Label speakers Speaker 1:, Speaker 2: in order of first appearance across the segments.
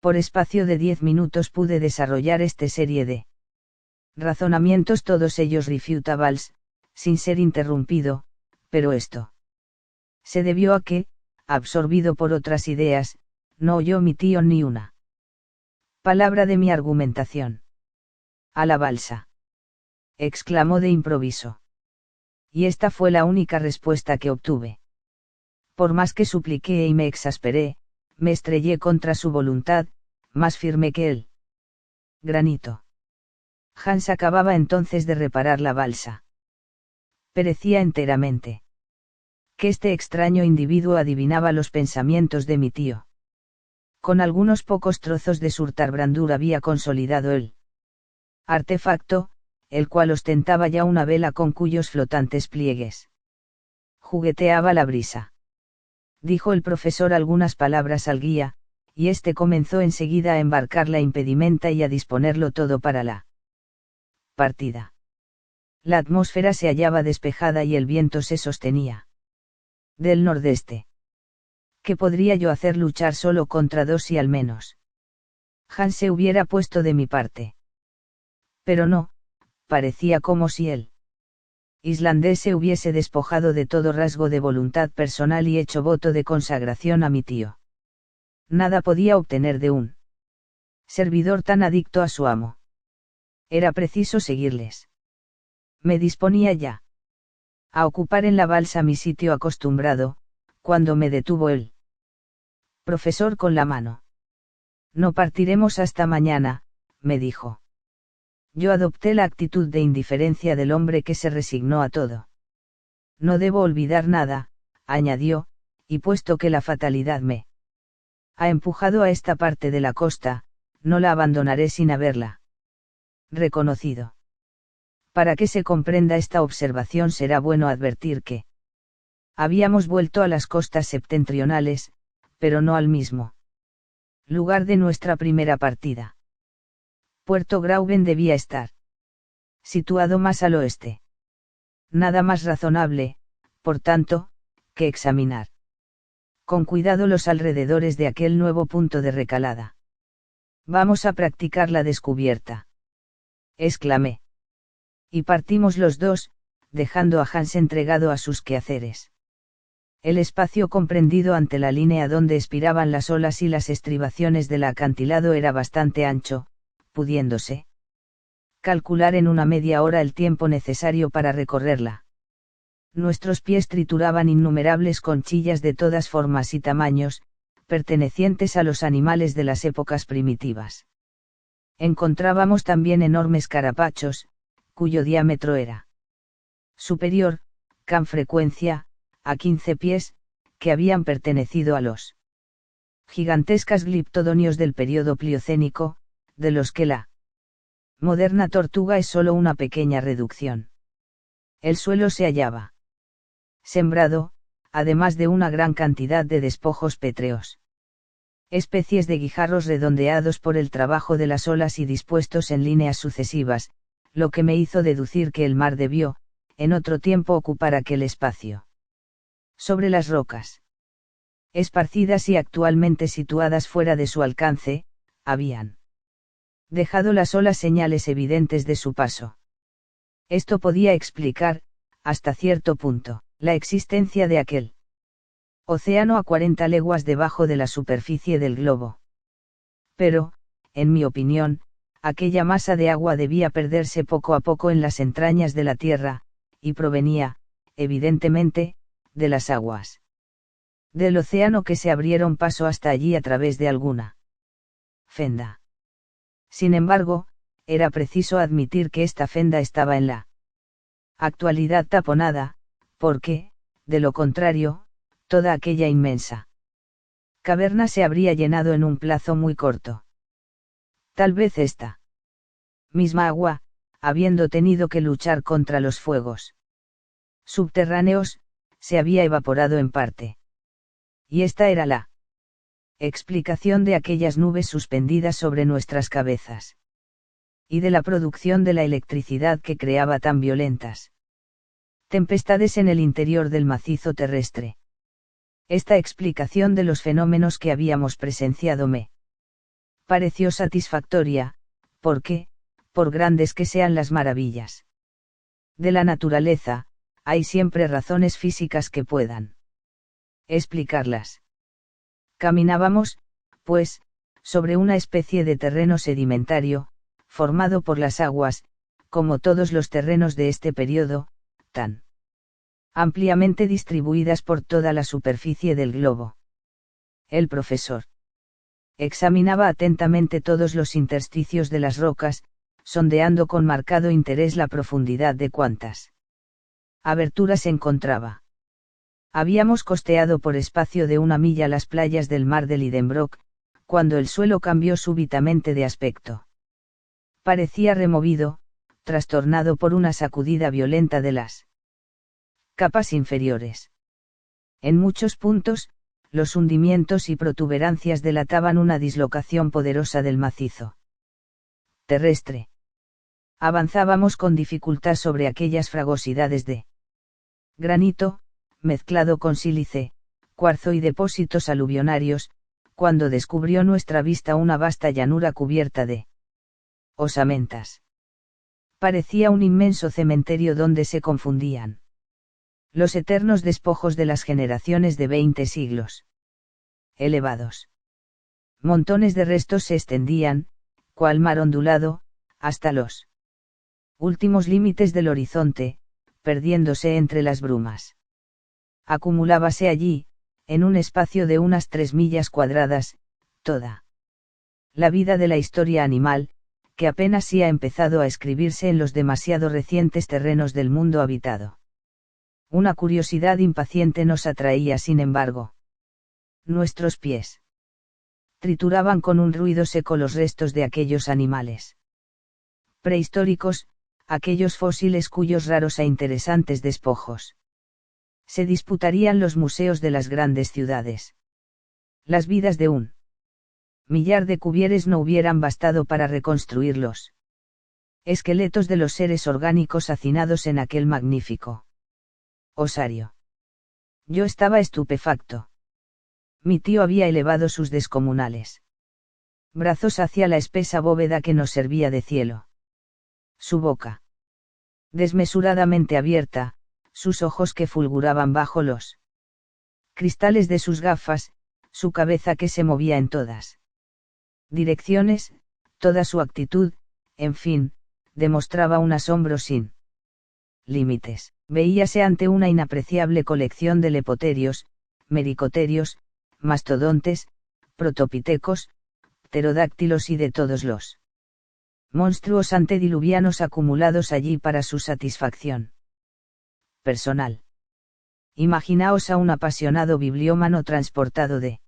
Speaker 1: Por espacio de 10 minutos pude desarrollar esta serie de razonamientos, todos ellos refutables, sin ser interrumpido, pero esto se debió a que, absorbido por otras ideas, no oyó mi tío ni una palabra de mi argumentación. A la balsa, exclamó de improviso. Y esta fue la única respuesta que obtuve. Por más que supliqué y me exasperé, me estrellé contra su voluntad, más firme que él. Granito. Hans acababa entonces de reparar la balsa. Perecía enteramente. Que este extraño individuo adivinaba los pensamientos de mi tío. Con algunos pocos trozos de surtarbrandur había consolidado el artefacto, el cual ostentaba ya una vela con cuyos flotantes pliegues jugueteaba la brisa. Dijo el profesor algunas palabras al guía, y éste comenzó enseguida a embarcar la impedimenta y a disponerlo todo para la partida. La atmósfera se hallaba despejada y el viento se sostenía del nordeste. ¿Qué podría yo hacer luchar solo contra dos y al menos Hans se hubiera puesto de mi parte? Pero no, parecía como si el islandés se hubiese despojado de todo rasgo de voluntad personal y hecho voto de consagración a mi tío. Nada podía obtener de un servidor tan adicto a su amo. Era preciso seguirles. Me disponía ya a ocupar en la balsa mi sitio acostumbrado, cuando me detuvo el profesor con la mano. No partiremos hasta mañana, me dijo. Yo adopté la actitud de indiferencia del hombre que se resignó a todo. No debo olvidar nada, añadió, y puesto que la fatalidad me ha empujado a esta parte de la costa, no la abandonaré sin haberla reconocido. Para que se comprenda esta observación será bueno advertir que habíamos vuelto a las costas septentrionales, pero no al mismo lugar de nuestra primera partida. Puerto Grauben debía estar situado más al oeste. Nada más razonable, por tanto, que examinar con cuidado los alrededores de aquel nuevo punto de recalada. Vamos a practicar la descubierta, exclamé. Y partimos los dos, dejando a Hans entregado a sus quehaceres. El espacio comprendido ante la línea donde expiraban las olas y las estribaciones del acantilado era bastante ancho, pudiéndose calcular en una media hora el tiempo necesario para recorrerla. Nuestros pies trituraban innumerables conchillas de todas formas y tamaños, pertenecientes a los animales de las épocas primitivas. Encontrábamos también enormes carapachos, cuyo diámetro era superior, con frecuencia, a 15 pies, que habían pertenecido a los gigantescas gliptodonios del período pliocénico, de los que la moderna tortuga es solo una pequeña reducción. El suelo se hallaba sembrado, además de una gran cantidad de despojos pétreos. Especies de guijarros redondeados por el trabajo de las olas y dispuestos en líneas sucesivas, lo que me hizo deducir que el mar debió, en otro tiempo, ocupar aquel espacio. Sobre las rocas esparcidas y actualmente situadas fuera de su alcance, habían dejado las olas señales evidentes de su paso. Esto podía explicar, hasta cierto punto, la existencia de aquel océano a 40 leguas debajo de la superficie del globo. Pero, en mi opinión, aquella masa de agua debía perderse poco a poco en las entrañas de la tierra, y provenía, evidentemente, de las aguas del océano que se abrieron paso hasta allí a través de alguna fenda. Sin embargo, era preciso admitir que esta fenda estaba en la actualidad taponada, porque, de lo contrario, toda aquella inmensa caverna se habría llenado en un plazo muy corto. Tal vez esta misma agua, habiendo tenido que luchar contra los fuegos subterráneos, se había evaporado en parte. Y esta era la explicación de aquellas nubes suspendidas sobre nuestras cabezas. Y de la producción de la electricidad que creaba tan violentas tempestades en el interior del macizo terrestre. Esta explicación de los fenómenos que habíamos presenciado me Pareció satisfactoria, porque, por grandes que sean las maravillas de la naturaleza, hay siempre razones físicas que puedan explicarlas. Caminábamos, pues, sobre una especie de terreno sedimentario, formado por las aguas, como todos los terrenos de este periodo, tan ampliamente distribuidas por toda la superficie del globo. El profesor examinaba atentamente todos los intersticios de las rocas, sondeando con marcado interés la profundidad de cuantas aberturas encontraba. Habíamos costeado por espacio de 1 milla las playas del mar de Lidenbrock, cuando el suelo cambió súbitamente de aspecto. Parecía removido, trastornado por una sacudida violenta de las capas inferiores. En muchos puntos, los hundimientos y protuberancias delataban una dislocación poderosa del macizo terrestre. Avanzábamos con dificultad sobre aquellas fragosidades de granito, mezclado con sílice, cuarzo y depósitos aluvionarios, cuando descubrió nuestra vista una vasta llanura cubierta de osamentas. Parecía un inmenso cementerio donde se confundían los eternos despojos de las generaciones de 20 siglos. Elevados montones de restos se extendían, cual mar ondulado, hasta los últimos límites del horizonte, perdiéndose entre las brumas. Acumulábase allí, en un espacio de unas 3 millas cuadradas, toda la vida de la historia animal, que apenas sí ha empezado a escribirse en los demasiado recientes terrenos del mundo habitado. Una curiosidad impaciente nos atraía, sin embargo. Nuestros pies trituraban con un ruido seco los restos de aquellos animales prehistóricos, aquellos fósiles cuyos raros e interesantes despojos se disputarían los museos de las grandes ciudades. Las vidas de 1 millar de cuvieres no hubieran bastado para reconstruir los esqueletos de los seres orgánicos hacinados en aquel magnífico osario. Yo estaba estupefacto. Mi tío había elevado sus descomunales brazos hacia la espesa bóveda que nos servía de cielo. Su boca desmesuradamente abierta, sus ojos que fulguraban bajo los cristales de sus gafas, su cabeza que se movía en todas direcciones, toda su actitud, en fin, demostraba un asombro sin límites. Veíase ante una inapreciable colección de lepoterios, mericoterios, mastodontes, protopitecos, pterodáctilos y de todos los monstruos antediluvianos acumulados allí para su satisfacción personal. Imaginaos a un apasionado bibliómano transportado de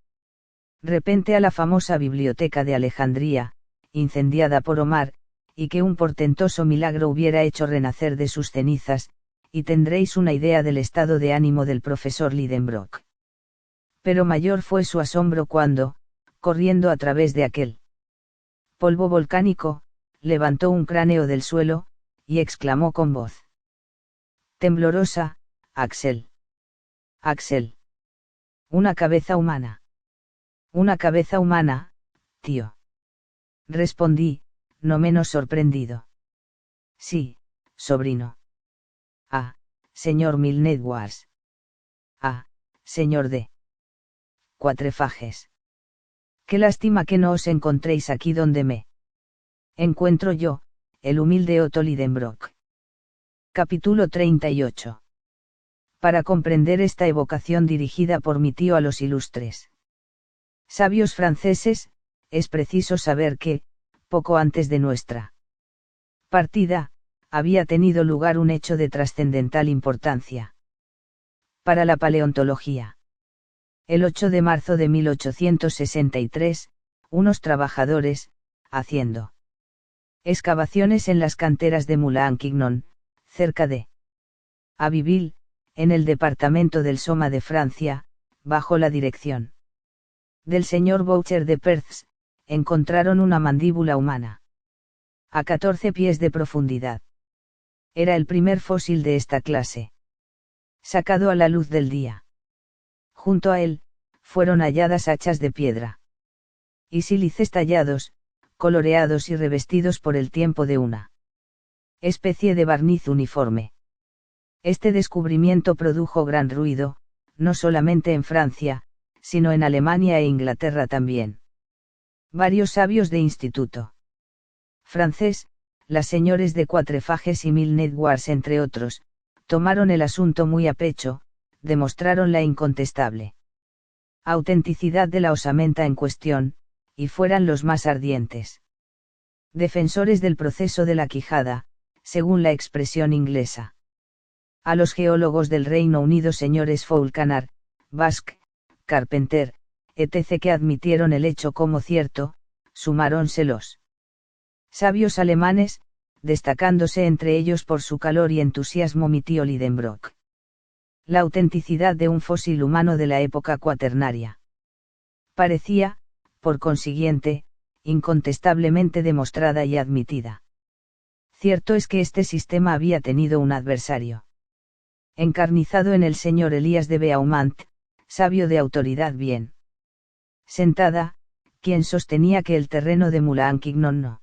Speaker 1: repente a la famosa biblioteca de Alejandría, incendiada por Omar, y que un portentoso milagro hubiera hecho renacer de sus cenizas, y tendréis una idea del estado de ánimo del profesor Lidenbrock. Pero mayor fue su asombro cuando, corriendo a través de aquel polvo volcánico, levantó un cráneo del suelo, y exclamó con voz temblorosa: Axel. Axel. Una cabeza humana. Una cabeza humana, tío. Respondí, no menos sorprendido. Sí, sobrino. Ah, señor Milne Edwards. Ah, señor de Cuatrefages. Qué lástima que no os encontréis aquí donde me encuentro yo, el humilde Otto Lidenbrock. Capítulo 38. Para comprender esta evocación dirigida por mi tío a los ilustres sabios franceses, es preciso saber que, poco antes de nuestra partida, había tenido lugar un hecho de trascendental importancia para la paleontología. El 8 de marzo de 1863, unos trabajadores, haciendo excavaciones en las canteras de Moulin-Quignon, cerca de Abbeville, en el departamento del Soma de Francia, bajo la dirección del señor Boucher de Perthes, encontraron una mandíbula humana a 14 pies de profundidad. Era el primer fósil de esta clase sacado a la luz del día. Junto a él, fueron halladas hachas de piedra y sílices tallados, coloreados y revestidos por el tiempo de una especie de barniz uniforme. Este descubrimiento produjo gran ruido, no solamente en Francia, sino en Alemania e Inglaterra también. Varios sabios de instituto francés, las señores de Quatrefages y Milne-Edwards entre otros, tomaron el asunto muy a pecho, demostraron la incontestable autenticidad de la osamenta en cuestión, y fueran los más ardientes defensores del proceso de la quijada, según la expresión inglesa. A los geólogos del Reino Unido, señores Foulcanar, Basque, Carpenter, etc., que admitieron el hecho como cierto, sumáronse los sabios alemanes, destacándose entre ellos por su calor y entusiasmo mi tío Lidenbrock. La autenticidad de un fósil humano de la época cuaternaria parecía, por consiguiente, incontestablemente demostrada y admitida. Cierto es que este sistema había tenido un adversario encarnizado en el señor Elías de Beaumont, sabio de autoridad bien sentada, quien sostenía que el terreno de Moulin-Quignon no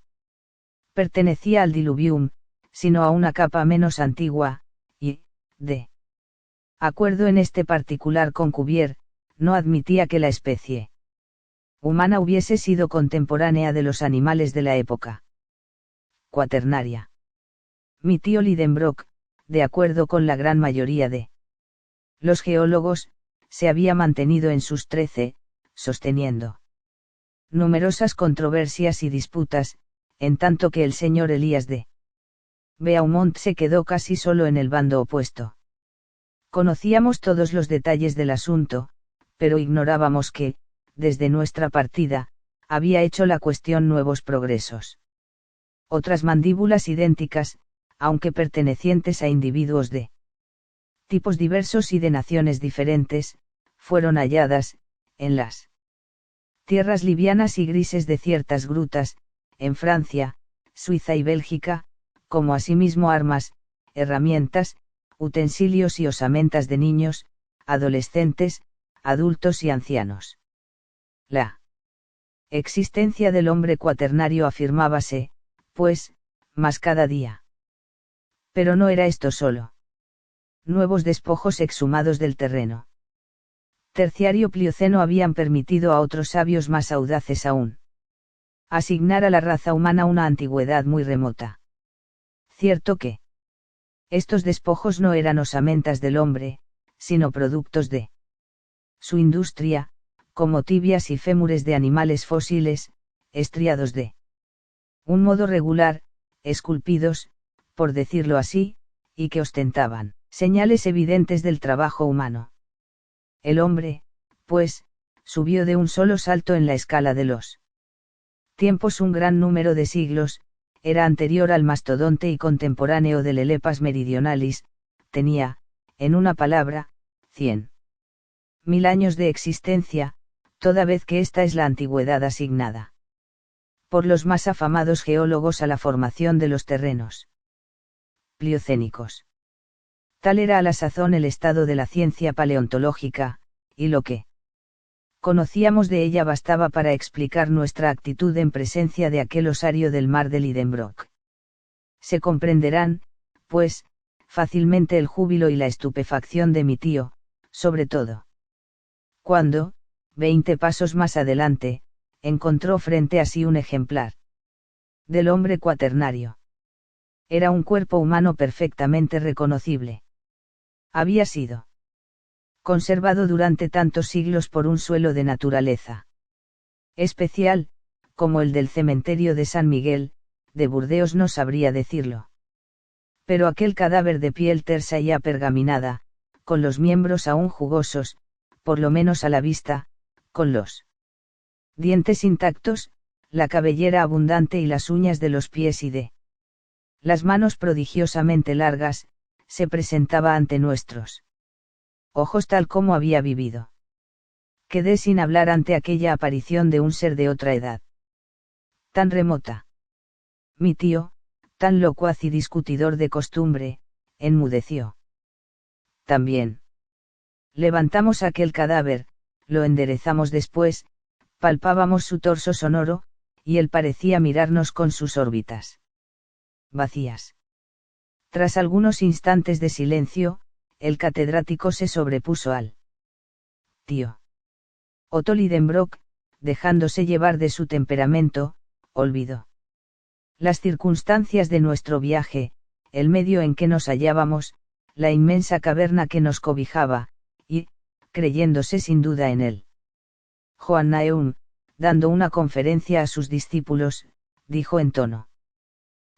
Speaker 1: pertenecía al diluvium, sino a una capa menos antigua, y, de acuerdo en este particular con Cuvier, no admitía que la especie humana hubiese sido contemporánea de los animales de la época cuaternaria. Mi tío Lidenbrock, de acuerdo con la gran mayoría de los geólogos, se había mantenido en sus 13, sosteniendo numerosas controversias y disputas, en tanto que el señor Elías de Beaumont se quedó casi solo en el bando opuesto. Conocíamos todos los detalles del asunto, pero ignorábamos que, desde nuestra partida, había hecho la cuestión nuevos progresos. Otras mandíbulas idénticas, aunque pertenecientes a individuos de tipos diversos y de naciones diferentes, fueron halladas, en las tierras livianas y grises de ciertas grutas, en Francia, Suiza y Bélgica, como asimismo armas, herramientas, utensilios y osamentas de niños, adolescentes, adultos y ancianos. La existencia del hombre cuaternario afirmábase, pues, más cada día. Pero no era esto solo. Nuevos despojos exhumados del terreno terciario plioceno habían permitido a otros sabios más audaces aún asignar a la raza humana una antigüedad muy remota. Cierto que estos despojos no eran osamentas del hombre, sino productos de su industria, como tibias y fémures de animales fósiles, estriados de un modo regular, esculpidos, por decirlo así, y que ostentaban señales evidentes del trabajo humano. El hombre, pues, subió de un solo salto en la escala de los tiempos un gran número de siglos, era anterior al mastodonte y contemporáneo del Elepas meridionalis, tenía, en una palabra, 100.000 años de existencia, toda vez que esta es la antigüedad asignada por los más afamados geólogos a la formación de los terrenos pliocénicos. Tal era a la sazón el estado de la ciencia paleontológica, y lo que conocíamos de ella bastaba para explicar nuestra actitud en presencia de aquel osario del mar de Lidenbrock. Se comprenderán, pues, fácilmente el júbilo y la estupefacción de mi tío, sobre todo cuando, 20 pasos más adelante, encontró frente a sí un ejemplar del hombre cuaternario. Era un cuerpo humano perfectamente reconocible. Había sido conservado durante tantos siglos por un suelo de naturaleza especial, como el del cementerio de San Miguel, de Burdeos no sabría decirlo. Pero aquel cadáver de piel tersa y apergaminada, con los miembros aún jugosos, por lo menos a la vista, con los dientes intactos, la cabellera abundante y las uñas de los pies y de las manos prodigiosamente largas, se presentaba ante nuestros ojos tal como había vivido. Quedé sin hablar ante aquella aparición de un ser de otra edad tan remota. Mi tío, tan locuaz y discutidor de costumbre, enmudeció. También levantamos aquel cadáver, lo enderezamos después, Palpábamos su torso sonoro, y él parecía mirarnos con sus órbitas vacías. Tras algunos instantes de silencio, el catedrático se sobrepuso al tío Otto Lidenbrock, dejándose llevar de su temperamento, olvidó las circunstancias de nuestro viaje, el medio en que nos hallábamos, la inmensa caverna que nos cobijaba, y, creyéndose sin duda en él. Johann Naeum, dando una conferencia a sus discípulos, dijo en tono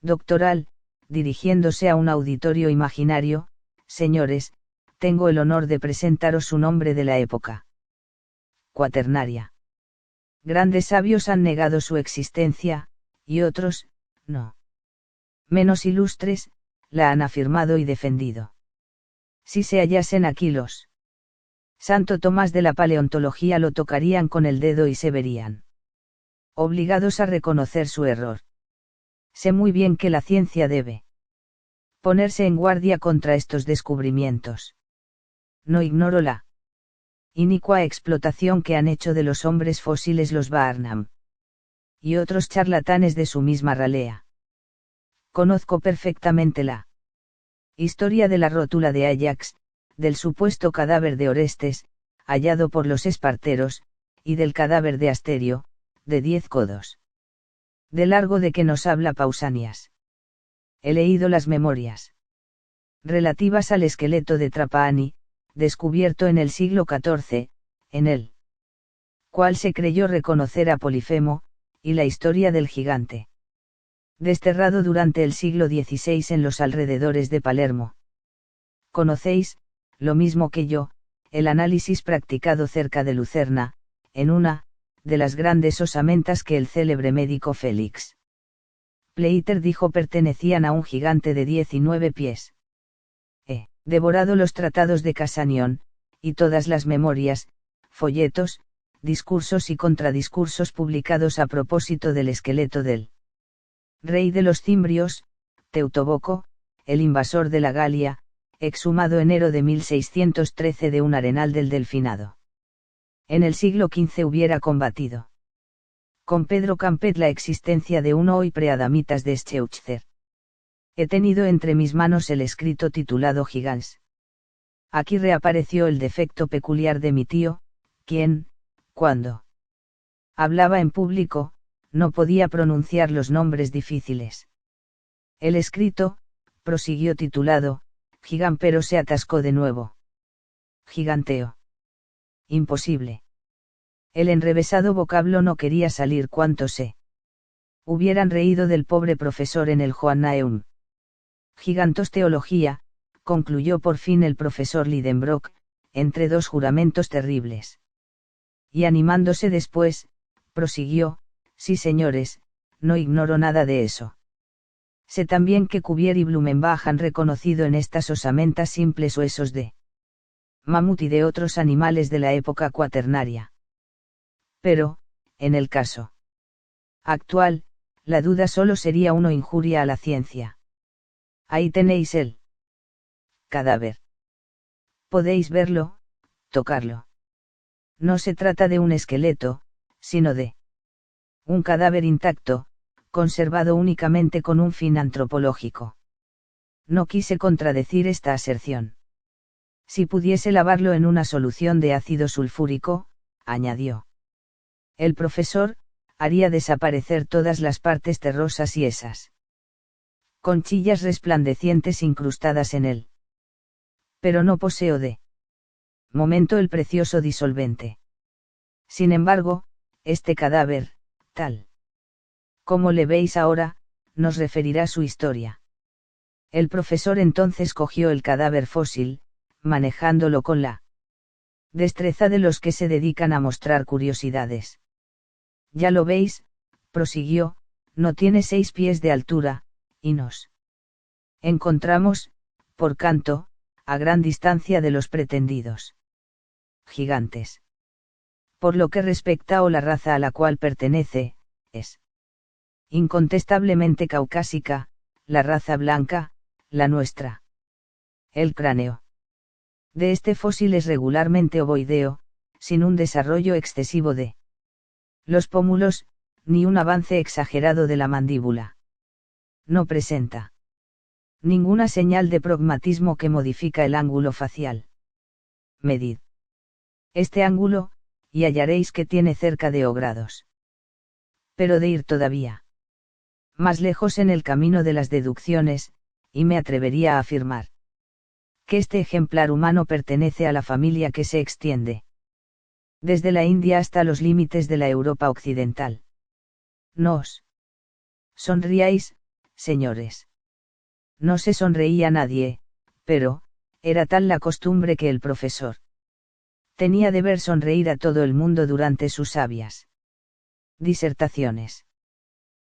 Speaker 1: doctoral, dirigiéndose a un auditorio imaginario: señores, tengo el honor de presentaros un hombre de la época cuaternaria. Grandes sabios han negado su existencia, y otros, no menos ilustres, la han afirmado y defendido. Si se hallasen aquí los Santo Tomás de la paleontología, lo tocarían con el dedo y se verían obligados a reconocer su error. Sé muy bien que la ciencia debe ponerse en guardia contra estos descubrimientos. No ignoro la inicua explotación que han hecho de los hombres fósiles los Barnum y otros charlatanes de su misma ralea. Conozco perfectamente la historia de la rótula de Ajax, del supuesto cadáver de Orestes, hallado por los esparteros, y del cadáver de Asterio, de 10 codos de largo, de que nos habla Pausanias. He leído las memorias relativas al esqueleto de Trapani, descubierto en el siglo XIV, en el cual se creyó reconocer a Polifemo, y la historia del gigante desterrado durante el siglo XVI en los alrededores de Palermo. Conocéis, lo mismo que yo, el análisis practicado cerca de Lucerna, en una de las grandes osamentas que el célebre médico Félix Pleiter dijo pertenecían a un gigante de 19 pies. He devorado los tratados de Casanión, y todas las memorias, folletos, discursos y contradiscursos publicados a propósito del esqueleto del rey de los cimbrios, Teutoboco, el invasor de la Galia, exhumado enero de 1613 de un arenal del Delfinado. En el siglo XV hubiera combatido con Pedro Campet la existencia de uno hoy preadamitas de Scheuchzer. He tenido entre mis manos el escrito titulado Gigans. Aquí reapareció el defecto peculiar de mi tío, quien, cuando hablaba en público, no podía pronunciar los nombres difíciles. El escrito, prosiguió titulado, Gigán, pero se atascó de nuevo. Giganteo. Imposible. El enrevesado vocablo no quería salir. Cuanto se hubieran reído del pobre profesor en el Johannaeum. Gigantos teología, concluyó por fin el profesor Lidenbrock, entre dos juramentos terribles. Y animándose después, prosiguió, sí señores, no ignoro nada de eso. Sé también que Cuvier y Blumenbach han reconocido en estas osamentas simples huesos de mamut y de otros animales de la época cuaternaria. Pero, en el caso actual, la duda solo sería una injuria a la ciencia. Ahí tenéis el cadáver. Podéis verlo, tocarlo. No se trata de un esqueleto, sino de un cadáver intacto, conservado únicamente con un fin antropológico. No quise contradecir esta aserción. Si pudiese lavarlo en una solución de ácido sulfúrico, añadió el profesor, haría desaparecer todas las partes terrosas y esas conchillas resplandecientes incrustadas en él. Pero no poseo de momento el precioso disolvente. Sin embargo, este cadáver, tal como le veis ahora, nos referirá su historia. El profesor entonces cogió el cadáver fósil, manejándolo con la destreza de los que se dedican a mostrar curiosidades. Ya lo veis, prosiguió, no tiene 6 pies de altura, y nos encontramos, por canto, a gran distancia de los pretendidos gigantes. Por lo que respecta a la raza a la cual pertenece, es incontestablemente caucásica, la raza blanca, la nuestra. El cráneo de este fósil es regularmente ovoideo, sin un desarrollo excesivo de Los pómulos, ni un avance exagerado de la mandíbula. No presenta ninguna señal de pragmatismo que modifica el ángulo facial. Medid este ángulo, y hallaréis que tiene cerca de 0 grados. Pero de ir todavía más lejos en el camino de las deducciones, y me atrevería a afirmar que este ejemplar humano pertenece a la familia que se extiende desde la India hasta los límites de la Europa occidental. No os sonriáis, señores. No se sonreía nadie, pero, era tal la costumbre que el profesor tenía de ver sonreír a todo el mundo durante sus sabias disertaciones.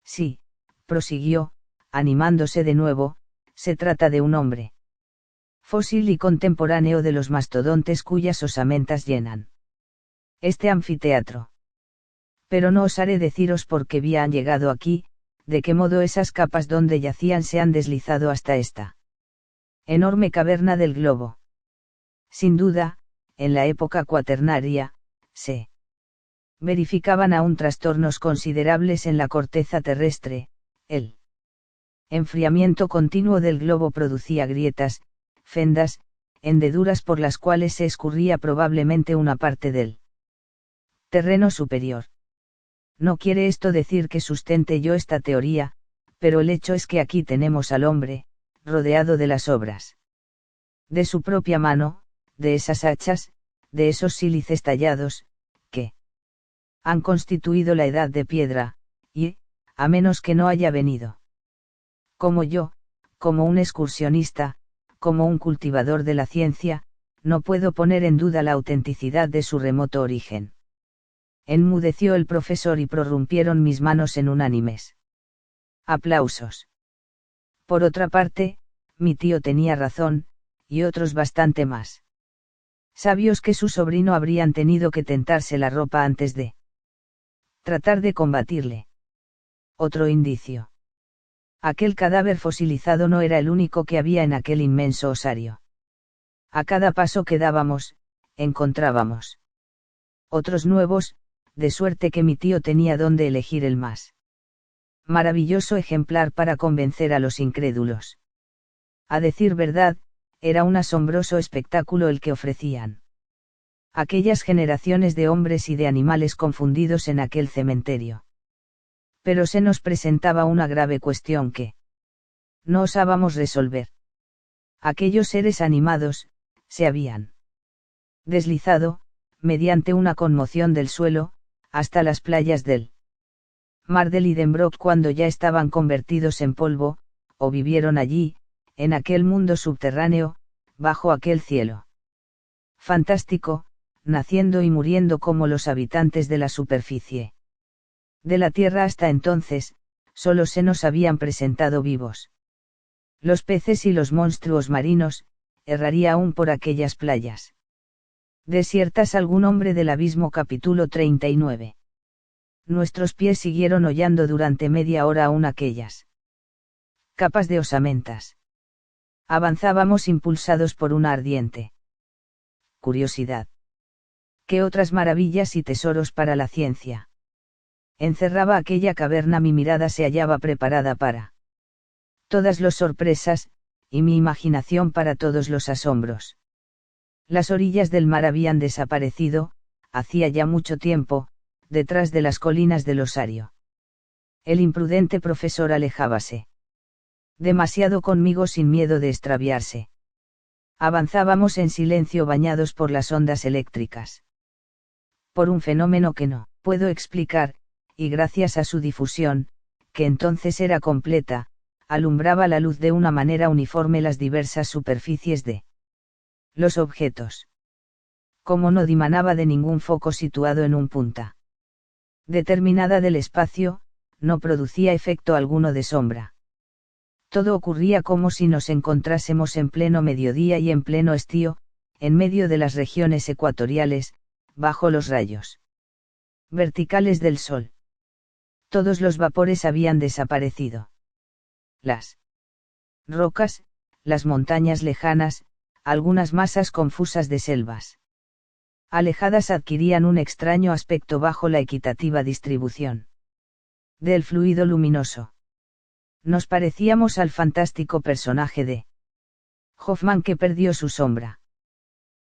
Speaker 1: Sí, prosiguió, animándose de nuevo, se trata de un hombre fósil y contemporáneo de los mastodontes cuyas osamentas llenan este anfiteatro. Pero no osaré deciros por qué vía han llegado aquí, de qué modo esas capas donde yacían se han deslizado hasta esta enorme caverna del globo. Sin duda, en la época cuaternaria, se verificaban aún trastornos considerables en la corteza terrestre, el enfriamiento continuo del globo producía grietas, fendas, hendeduras por las cuales se escurría probablemente una parte del terreno superior. No quiere esto decir que sustente yo esta teoría, pero el hecho es que aquí tenemos al hombre, rodeado de las obras de su propia mano, de esas hachas, de esos sílices tallados, que han constituido la edad de piedra, y, a menos que no haya venido como yo, como un excursionista, como un cultivador de la ciencia, no puedo poner en duda la autenticidad de su remoto origen. Enmudeció el profesor y prorrumpieron mis manos en unánimes aplausos. Por otra parte, mi tío tenía razón, y otros bastante más sabios que su sobrino habrían tenido que tentarse la ropa antes de tratar de combatirle. Otro indicio. Aquel cadáver fosilizado no era el único que había en aquel inmenso osario. A cada paso que dábamos, encontrábamos otros nuevos, de suerte que mi tío tenía donde elegir el más maravilloso ejemplar para convencer a los incrédulos. A decir verdad, era un asombroso espectáculo el que ofrecían aquellas generaciones de hombres y de animales confundidos en aquel cementerio. Pero se nos presentaba una grave cuestión que no osábamos resolver. Aquellos seres animados, se habían deslizado, mediante una conmoción del suelo, hasta las playas del mar de Lidenbrock cuando ya estaban convertidos en polvo, o vivieron allí, en aquel mundo subterráneo, bajo aquel cielo fantástico, naciendo y muriendo como los habitantes de la superficie de la Tierra. Hasta entonces, solo se nos habían presentado vivos los peces y los monstruos marinos, erraría aún por aquellas playas desiertas algún hombre del abismo. Capítulo 39. Nuestros pies siguieron hollando durante media hora aún aquellas capas de osamentas. Avanzábamos impulsados por una ardiente curiosidad. ¿Qué otras maravillas y tesoros para la ciencia encerraba aquella caverna? Mi mirada se hallaba preparada para todas las sorpresas, y mi imaginación para todos los asombros. Las orillas del mar habían desaparecido, hacía ya mucho tiempo, detrás de las colinas del osario. El imprudente profesor alejábase demasiado conmigo sin miedo de extraviarse. Avanzábamos en silencio bañados por las ondas eléctricas. Por un fenómeno que no puedo explicar, y gracias a su difusión, que entonces era completa, alumbraba la luz de una manera uniforme las diversas superficies de los objetos. Como no dimanaba de ningún foco situado en un punta determinada del espacio, no producía efecto alguno de sombra. Todo ocurría como si nos encontrásemos en pleno mediodía y en pleno estío, en medio de las regiones ecuatoriales, bajo los rayos verticales del sol. Todos los vapores habían desaparecido. Las rocas, las montañas lejanas, algunas masas confusas de selvas Alejadas adquirían un extraño aspecto bajo la equitativa distribución del fluido luminoso. Nos parecíamos al fantástico personaje de Hoffman que perdió su sombra.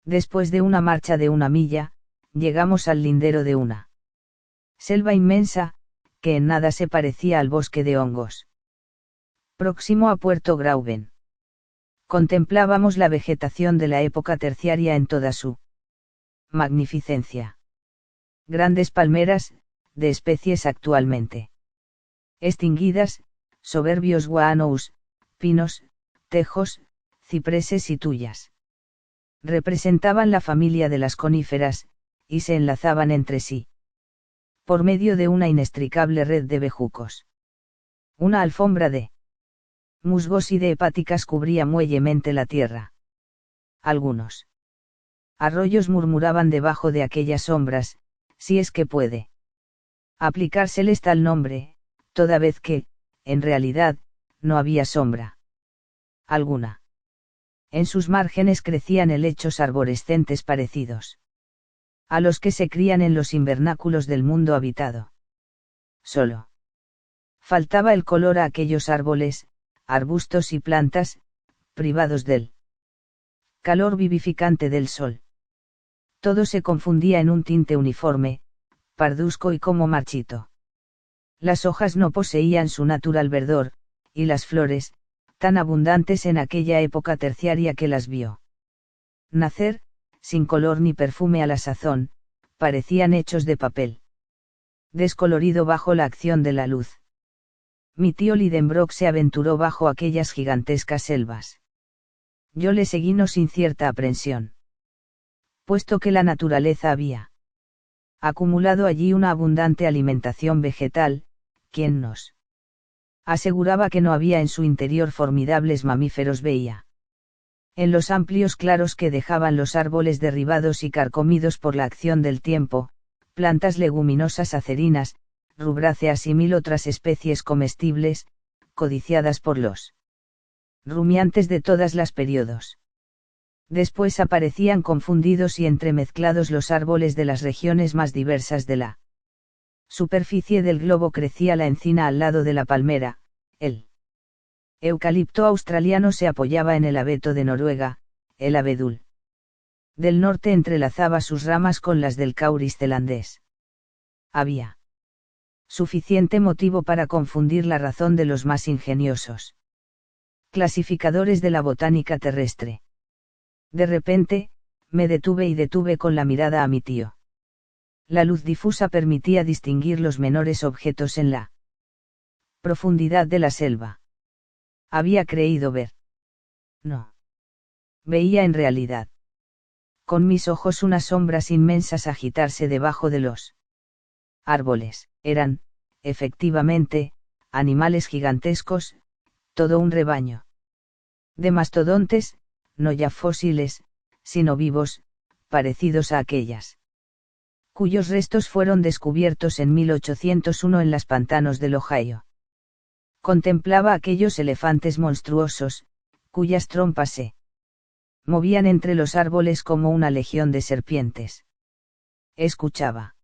Speaker 1: Después de una marcha de 1 milla, llegamos al lindero de una selva inmensa, que en nada se parecía al bosque de hongos. Próximo a Puerto Grauben. Contemplábamos la vegetación de la época terciaria en toda su magnificencia. Grandes palmeras, de especies actualmente extinguidas, soberbios guanous, pinos, tejos, cipreses y tuyas. Representaban la familia de las coníferas, y se enlazaban entre sí por medio de una inextricable red de bejucos. Una alfombra de musgos y de hepáticas cubría muellemente la tierra. Algunos arroyos murmuraban debajo de aquellas sombras, si es que puede aplicárseles tal nombre, toda vez que, en realidad, no había sombra alguna. En sus márgenes crecían helechos arborescentes parecidos a los que se crían en los invernáculos del mundo habitado. Solo faltaba el color a aquellos árboles, arbustos y plantas, privados del calor vivificante del sol. Todo se confundía en un tinte uniforme, parduzco y como marchito. Las hojas no poseían su natural verdor, y las flores, tan abundantes en aquella época terciaria que las vio nacer, sin color ni perfume a la sazón, parecían hechos de papel descolorido bajo la acción de la luz. Mi tío Lidenbrock se aventuró bajo aquellas gigantescas selvas. Yo le seguí no sin cierta aprensión. Puesto que la naturaleza había acumulado allí una abundante alimentación vegetal, quien nos aseguraba que no había en su interior formidables mamíferos veía. En los amplios claros que dejaban los árboles derribados y carcomidos por la acción del tiempo, plantas leguminosas acerinas, rubráceas y 1000 otras especies comestibles, codiciadas por los rumiantes de todas las periodos. Después aparecían confundidos y entremezclados los árboles de las regiones más diversas de la superficie del globo. Crecía la encina al lado de la palmera, el eucalipto australiano se apoyaba en el abeto de Noruega, el abedul del norte entrelazaba sus ramas con las del cauris zelandés. Había suficiente motivo para confundir la razón de los más ingeniosos clasificadores de la botánica terrestre. De repente, me detuve con la mirada a mi tío. La luz difusa permitía distinguir los menores objetos en la profundidad de la selva. Había creído ver. No. Veía en realidad con mis ojos unas sombras inmensas agitarse debajo de los árboles. Eran, efectivamente, animales gigantescos, todo un rebaño de mastodontes, no ya fósiles, sino vivos, parecidos a aquellas cuyos restos fueron descubiertos en 1801 en los pantanos del Ohio. Contemplaba aquellos elefantes monstruosos, cuyas trompas se movían entre los árboles como una legión de serpientes. Escuchaba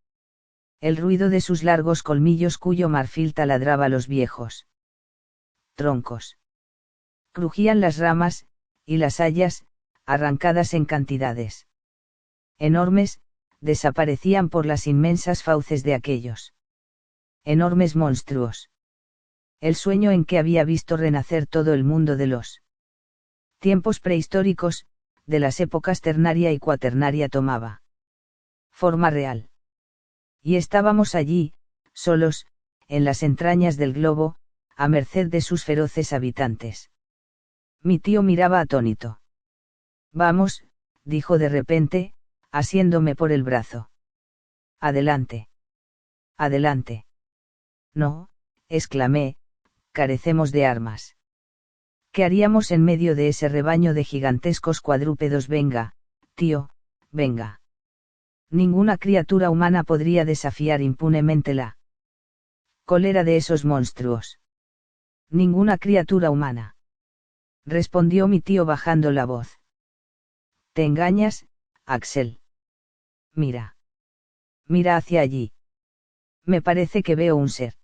Speaker 1: el ruido de sus largos colmillos cuyo marfil taladraba los viejos troncos. Crujían las ramas, y las hayas, arrancadas en cantidades enormes, desaparecían por las inmensas fauces de aquellos enormes monstruos. El sueño en que había visto renacer todo el mundo de los tiempos prehistóricos, de las épocas ternaria y cuaternaria tomaba forma real. Y estábamos allí, solos, en las entrañas del globo, a merced de sus feroces habitantes. Mi tío miraba atónito. Vamos, dijo de repente, asiéndome por el brazo. Adelante. Adelante. No, exclamé, carecemos de armas. ¿Qué haríamos en medio de ese rebaño de gigantescos cuadrúpedos? Venga, tío, venga. Ninguna criatura humana podría desafiar impunemente la cólera de esos monstruos. Ninguna criatura humana. Respondió mi tío bajando la voz. Te engañas, Axel. Mira. Mira hacia allí. Me parece que veo un ser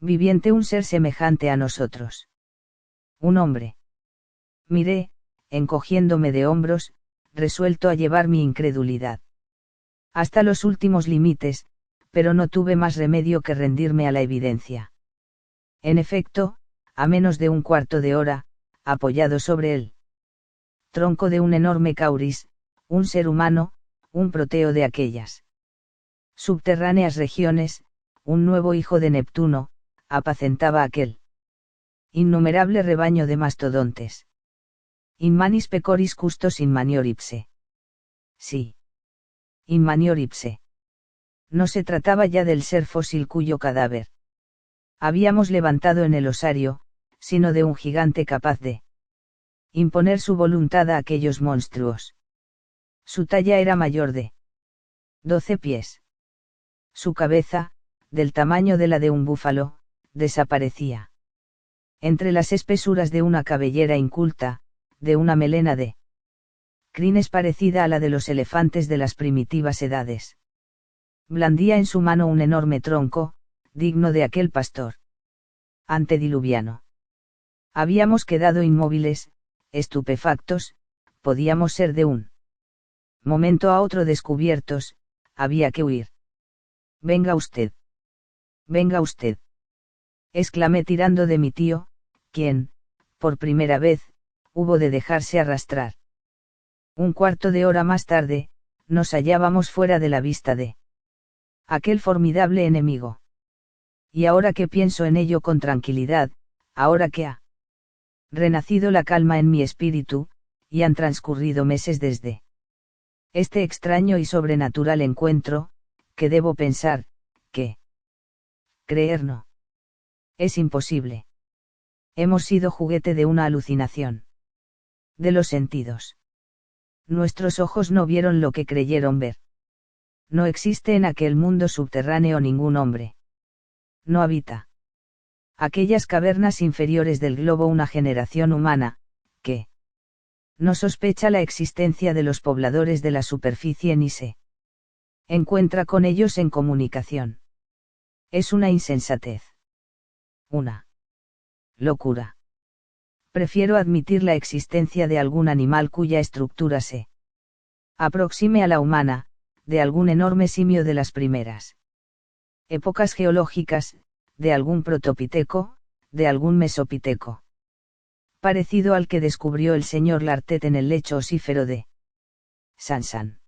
Speaker 1: viviente, un ser semejante a nosotros. Un hombre. Miré, encogiéndome de hombros, resuelto a llevar mi incredulidad hasta los últimos límites, pero no tuve más remedio que rendirme a la evidencia. En efecto, a menos de un cuarto de hora, apoyado sobre el tronco de un enorme cauris, un ser humano, un proteo de aquellas subterráneas regiones, un nuevo hijo de Neptuno, apacentaba aquel innumerable rebaño de mastodontes. In manis pecoris custos in manior ipse. Sí. In manior ipse. No se trataba ya del ser fósil cuyo cadáver habíamos levantado en el osario, sino de un gigante capaz de imponer su voluntad a aquellos monstruos. Su talla era mayor de 12 pies. Su cabeza, del tamaño de la de un búfalo, desaparecía entre las espesuras de una cabellera inculta, de una melena de crines parecida a la de los elefantes de las primitivas edades. Blandía en su mano un enorme tronco, digno de aquel pastor antediluviano. Habíamos quedado inmóviles, estupefactos, podíamos ser de un momento a otro descubiertos, había que huir. Venga usted. Venga usted. Exclamé tirando de mi tío, quien, por primera vez, hubo de dejarse arrastrar. Un cuarto de hora más tarde, nos hallábamos fuera de la vista de aquel formidable enemigo. Y ahora que pienso en ello con tranquilidad, ahora que ha renacido la calma en mi espíritu, y han transcurrido meses desde este extraño y sobrenatural encuentro, que debo pensar, que creer no es imposible. Hemos sido juguete de una alucinación de los sentidos. Nuestros ojos no vieron lo que creyeron ver. No existe en aquel mundo subterráneo ningún hombre. No habita aquellas cavernas inferiores del globo una generación humana, que no sospecha la existencia de los pobladores de la superficie ni se encuentra con ellos en comunicación. Es una insensatez. Una locura. Prefiero admitir la existencia de algún animal cuya estructura se aproxime a la humana, de algún enorme simio de las primeras épocas geológicas, de algún protopiteco, de algún mesopiteco parecido al que descubrió el señor Lartet en el lecho osífero de Sansan.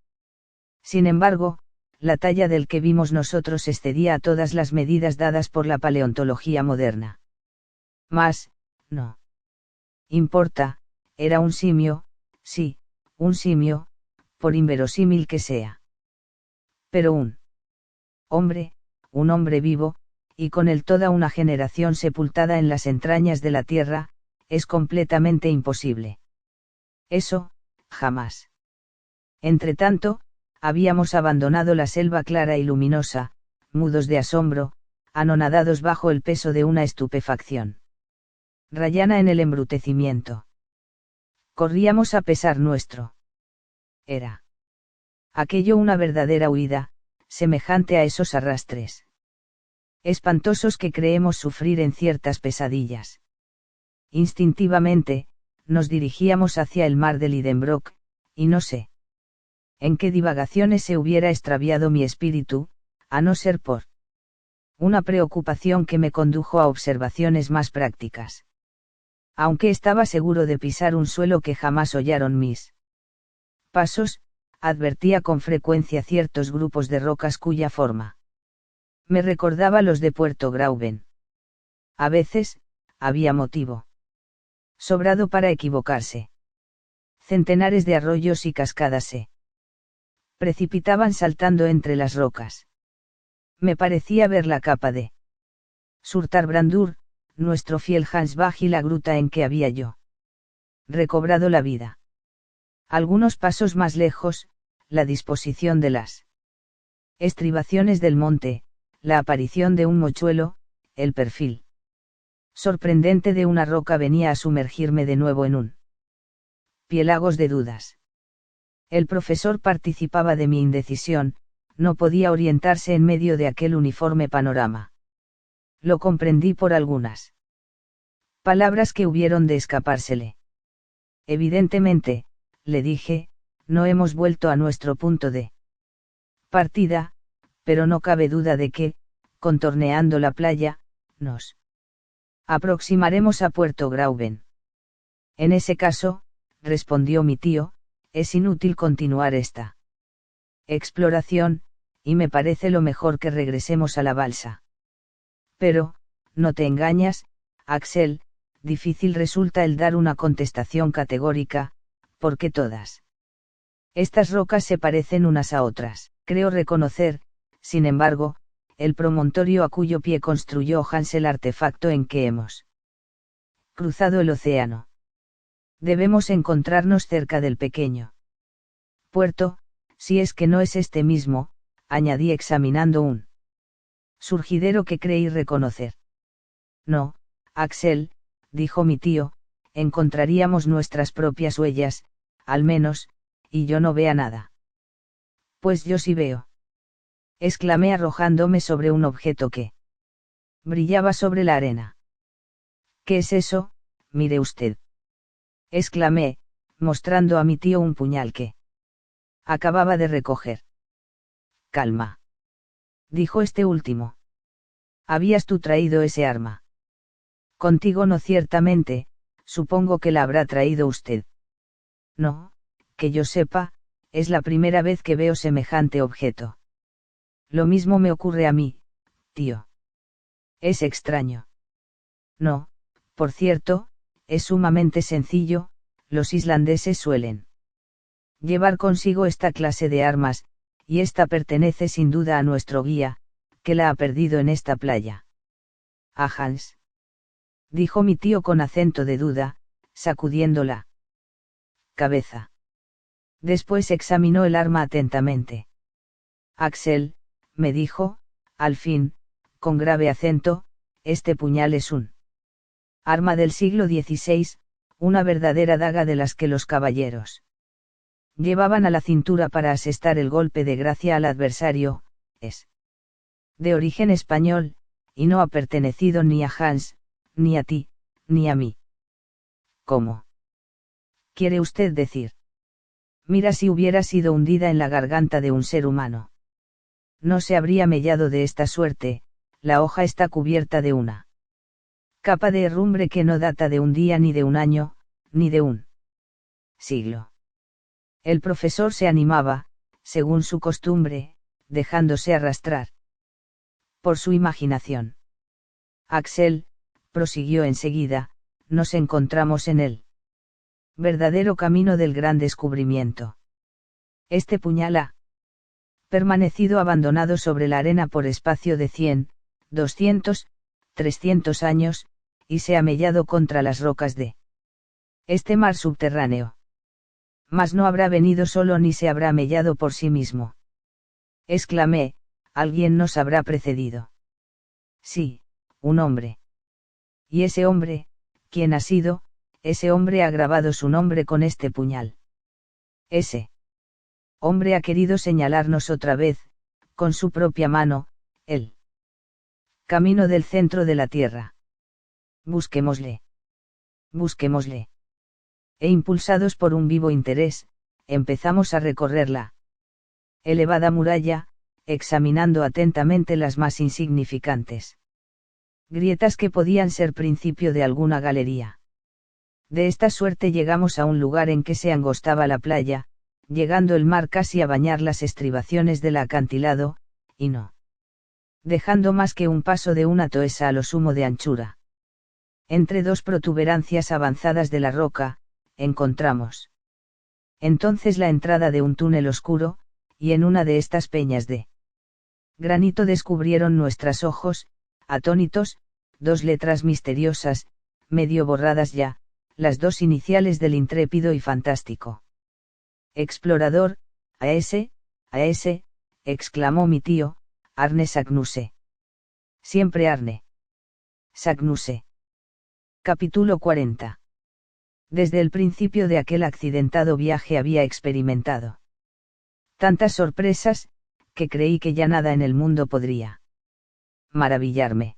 Speaker 1: Sin embargo, la talla del que vimos nosotros excedía a todas las medidas dadas por la paleontología moderna. Mas, no importa, era un simio, sí, un simio, por inverosímil que sea. Pero un hombre vivo, y con él toda una generación sepultada en las entrañas de la tierra, es completamente imposible. Eso, jamás. Entretanto, habíamos abandonado la selva clara y luminosa, mudos de asombro, anonadados bajo el peso de una estupefacción rayana en el embrutecimiento. Corríamos a pesar nuestro. Era aquello una verdadera huida, semejante a esos arrastres espantosos que creemos sufrir en ciertas pesadillas. Instintivamente, nos dirigíamos hacia el mar de Lidenbrock, y no sé en qué divagaciones se hubiera extraviado mi espíritu, a no ser por una preocupación que me condujo a observaciones más prácticas. Aunque estaba seguro de pisar un suelo que jamás hollaron mis pasos, advertía con frecuencia ciertos grupos de rocas cuya forma me recordaba los de Puerto Grauben. A veces, había motivo sobrado para equivocarse. Centenares de arroyos y cascadas se precipitaban saltando entre las rocas. Me parecía ver la capa de Surtarbrandur, nuestro fiel Hansbach y la gruta en que había yo recobrado la vida. Algunos pasos más lejos, la disposición de las estribaciones del monte, la aparición de un mochuelo, el perfil sorprendente de una roca venía a sumergirme de nuevo en un piélagos de dudas. El profesor participaba de mi indecisión, no podía orientarse en medio de aquel uniforme panorama. Lo comprendí por algunas palabras que hubieron de escapársele. Evidentemente, le dije, no hemos vuelto a nuestro punto de partida, pero no cabe duda de que, contorneando la playa, nos aproximaremos a Puerto Grauben. En ese caso, respondió mi tío, es inútil continuar esta exploración, y me parece lo mejor que regresemos a la balsa. Pero, no te engañas, Axel, difícil resulta el dar una contestación categórica, porque todas estas rocas se parecen unas a otras. Creo reconocer, sin embargo, el promontorio a cuyo pie construyó Hans el artefacto en que hemos cruzado el océano. Debemos encontrarnos cerca del pequeño puerto, si es que no es este mismo, añadí examinando un surgidero que creí reconocer. No, Axel, dijo mi tío, encontraríamos nuestras propias huellas, al menos, y yo no vea nada. Pues yo sí veo. Exclamé arrojándome sobre un objeto que brillaba sobre la arena. ¿Qué es eso? Mire usted. Exclamé, mostrando a mi tío un puñal que acababa de recoger. Calma. Dijo este último. ¿Habías tú traído ese arma? Contigo no ciertamente, supongo que la habrá traído usted. No, que yo sepa, es la primera vez que veo semejante objeto. Lo mismo me ocurre a mí, tío. Es extraño. No, por cierto, es sumamente sencillo, los islandeses suelen llevar consigo esta clase de armas, y esta pertenece sin duda a nuestro guía, que la ha perdido en esta playa. A Hans. Dijo mi tío con acento de duda, sacudiendo la cabeza. Después examinó el arma atentamente. Axel, me dijo, al fin, con grave acento, este puñal es un arma del siglo XVI, una verdadera daga de las que los caballeros llevaban a la cintura para asestar el golpe de gracia al adversario, es de origen español, y no ha pertenecido ni a Hans, ni a ti, ni a mí. ¿Cómo quiere usted decir? Mira si hubiera sido hundida en la garganta de un ser humano. No se habría mellado de esta suerte, la hoja está cubierta de una capa de herrumbre que no data de un día ni de un año, ni de un siglo. El profesor se animaba, según su costumbre, dejándose arrastrar por su imaginación. Axel, prosiguió enseguida, nos encontramos en el verdadero camino del gran descubrimiento. Este puñal ha permanecido abandonado sobre la arena por espacio de 100, 200, 300 años, y se ha mellado contra las rocas de este mar subterráneo. Mas no habrá venido solo ni se habrá mellado por sí mismo. Exclamé, alguien nos habrá precedido. Sí, un hombre. Y ese hombre, ¿quién ha sido? Ese hombre ha grabado su nombre con este puñal. Ese hombre ha querido señalarnos otra vez, con su propia mano, el camino del centro de la tierra. Busquémosle. Busquémosle. E impulsados por un vivo interés, empezamos a recorrer la elevada muralla, examinando atentamente las más insignificantes grietas que podían ser principio de alguna galería. De esta suerte llegamos a un lugar en que se angostaba la playa, llegando el mar casi a bañar las estribaciones del acantilado, y no dejando más que un paso de una toesa a lo sumo de anchura. Entre dos protuberancias avanzadas de la roca, encontramos entonces la entrada de un túnel oscuro, y en una de estas peñas de granito descubrieron nuestros ojos, atónitos, dos letras misteriosas, medio borradas ya, las dos iniciales del intrépido y fantástico explorador, A.S., A.S., exclamó mi tío, Arne Sagnuse. Siempre Arne Sagnuse. Capítulo 40. Desde el principio de aquel accidentado viaje había experimentado tantas sorpresas, que creí que ya nada en el mundo podría maravillarme.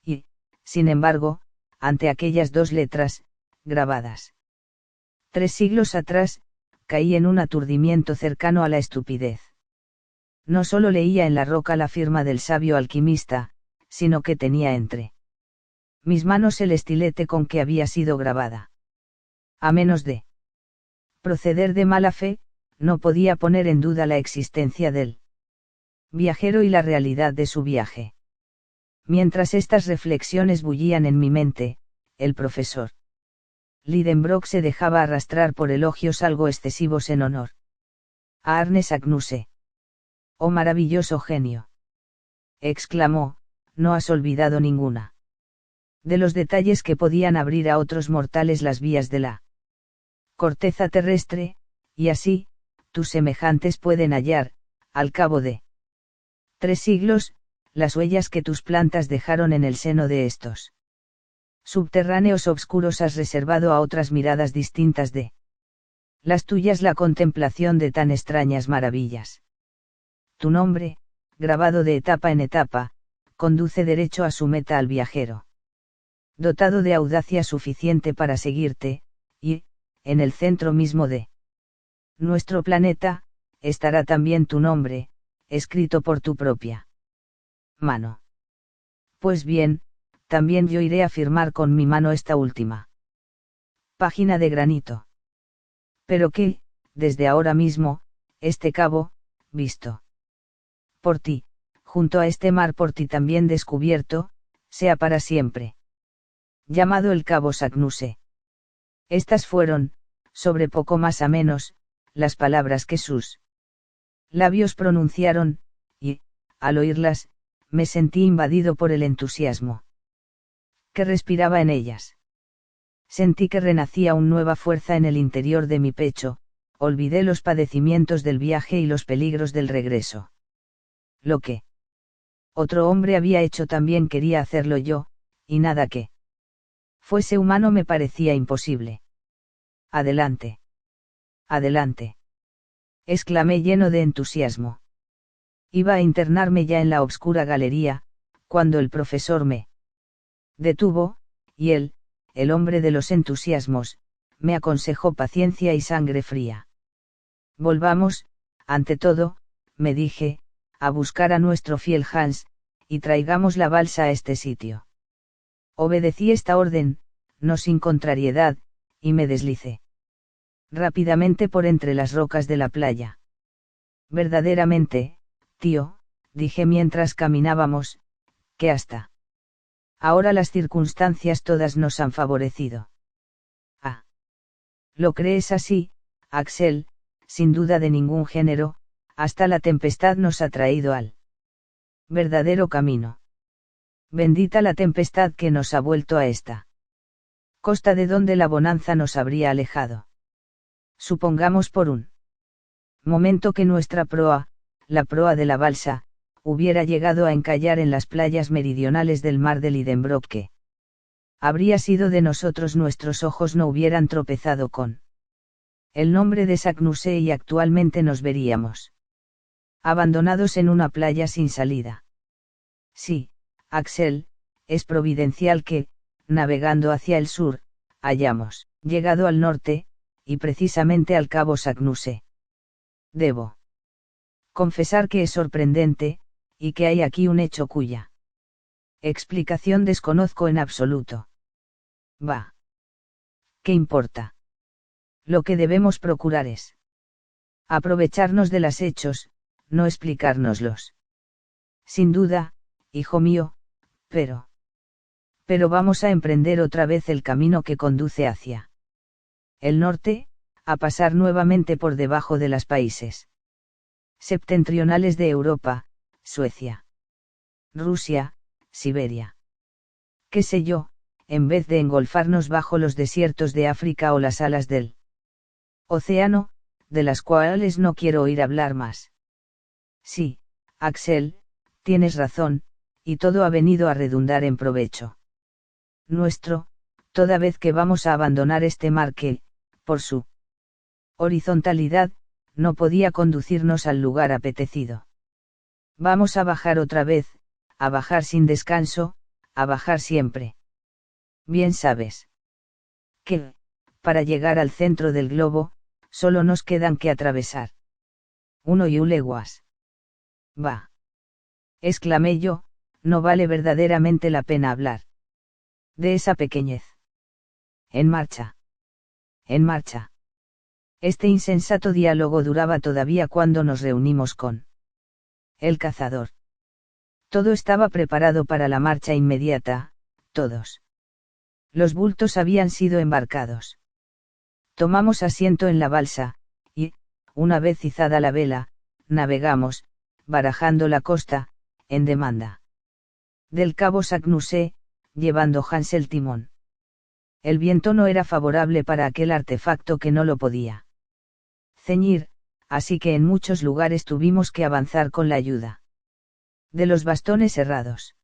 Speaker 1: Y, sin embargo, ante aquellas 2 letras, grabadas 3 siglos atrás, caí en un aturdimiento cercano a la estupidez. No solo leía en la roca la firma del sabio alquimista, sino que tenía entre mis manos el estilete con que había sido grabada. A menos de proceder de mala fe, no podía poner en duda la existencia del viajero y la realidad de su viaje. Mientras estas reflexiones bullían en mi mente, el profesor Lidenbrock se dejaba arrastrar por elogios algo excesivos en honor a Arne Saknussemm. ¡Oh maravilloso genio!, exclamó, no has olvidado ninguna de los detalles que podían abrir a otros mortales las vías de la corteza terrestre, y así, tus semejantes pueden hallar, al cabo de 3 siglos, las huellas que tus plantas dejaron en el seno de estos subterráneos obscuros. Has reservado a otras miradas distintas de las tuyas la contemplación de tan extrañas maravillas. Tu nombre, grabado de etapa en etapa, conduce derecho a su meta al viajero dotado de audacia suficiente para seguirte, y, en el centro mismo de nuestro planeta, estará también tu nombre, escrito por tu propia mano. Pues bien, también yo iré a firmar con mi mano esta última página de granito. Pero que, desde ahora mismo, este cabo, visto por ti, junto a este mar por ti también descubierto, sea para siempre llamado el cabo Saknussemm. Estas fueron, sobre poco más a menos, las palabras que sus labios pronunciaron, y, al oírlas, me sentí invadido por el entusiasmo que respiraba en ellas. Sentí que renacía una nueva fuerza en el interior de mi pecho, olvidé los padecimientos del viaje y los peligros del regreso. Lo que otro hombre había hecho también quería hacerlo yo, y nada que fuese humano me parecía imposible. Adelante. Adelante. Exclamé lleno de entusiasmo. Iba a internarme ya en la obscura galería, cuando el profesor me detuvo, y él, el hombre de los entusiasmos, me aconsejó paciencia y sangre fría. Volvamos, ante todo, me dije, a buscar a nuestro fiel Hans, y traigamos la balsa a este sitio. Obedecí esta orden, no sin contrariedad, y me deslicé rápidamente por entre las rocas de la playa. Verdaderamente, tío, dije mientras caminábamos, que hasta ahora las circunstancias todas nos han favorecido. Ah. ¿Lo crees así, Axel? Sin duda de ningún género, hasta la tempestad nos ha traído al verdadero camino. Bendita la tempestad que nos ha vuelto a esta costa de donde la bonanza nos habría alejado. Supongamos por un momento que nuestra proa, la proa de la balsa, hubiera llegado a encallar en las playas meridionales del mar de Lidenbrock. ¿Qué habría sido de nosotros? Nuestros ojos no hubieran tropezado con el nombre de Saknussemm y actualmente nos veríamos abandonados en una playa sin salida. Sí, Axel, es providencial que, navegando hacia el sur, hayamos llegado al norte, y precisamente al cabo Saknussemm. Debo confesar que es sorprendente, y que hay aquí un hecho cuya explicación desconozco en absoluto. Bah. ¿Qué importa? Lo que debemos procurar es aprovecharnos de los hechos, no explicárnoslos. Sin duda, hijo mío, pero vamos a emprender otra vez el camino que conduce hacia el norte, a pasar nuevamente por debajo de los países septentrionales de Europa, Suecia, Rusia, Siberia. Qué sé yo, en vez de engolfarnos bajo los desiertos de África o las alas del océano, de las cuales no quiero oír hablar más. Sí, Axel, tienes razón, y todo ha venido a redundar en provecho nuestro, Toda vez que vamos a abandonar este mar que, por su horizontalidad, no podía conducirnos al lugar apetecido. Vamos a bajar otra vez, a bajar sin descanso, a bajar siempre. Bien sabes que, para llegar al centro del globo, solo nos quedan que atravesar 1,1 leguas. Bah. Exclamé yo, no vale verdaderamente la pena hablar de esa pequeñez. En marcha. En marcha. Este insensato diálogo duraba todavía cuando nos reunimos con el cazador. Todo estaba preparado para la marcha inmediata, todos. Los bultos habían sido embarcados. Tomamos asiento en la balsa, y, una vez izada la vela, navegamos, barajando la costa, en demanda del cabo Saknussemm, llevando Hans el timón. El viento no era favorable para aquel artefacto que no lo podía ceñir, así que en muchos lugares tuvimos que avanzar con la ayuda de los bastones herrados.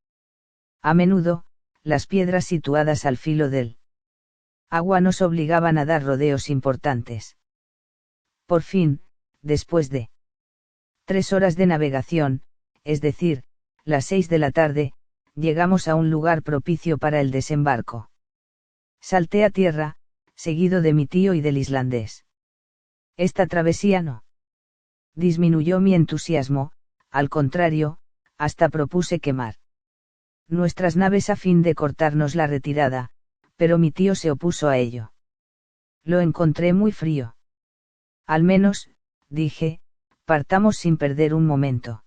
Speaker 1: A menudo, las piedras situadas al filo del agua nos obligaban a dar rodeos importantes. Por fin, después de 3 horas de navegación, es decir, las 6 de la tarde, llegamos a un lugar propicio para el desembarco. Salté a tierra, seguido de mi tío y del islandés. Esta travesía no disminuyó mi entusiasmo, al contrario, hasta propuse quemar nuestras naves a fin de cortarnos la retirada, pero mi tío se opuso a ello. Lo encontré muy frío. Al menos, dije, partamos sin perder un momento.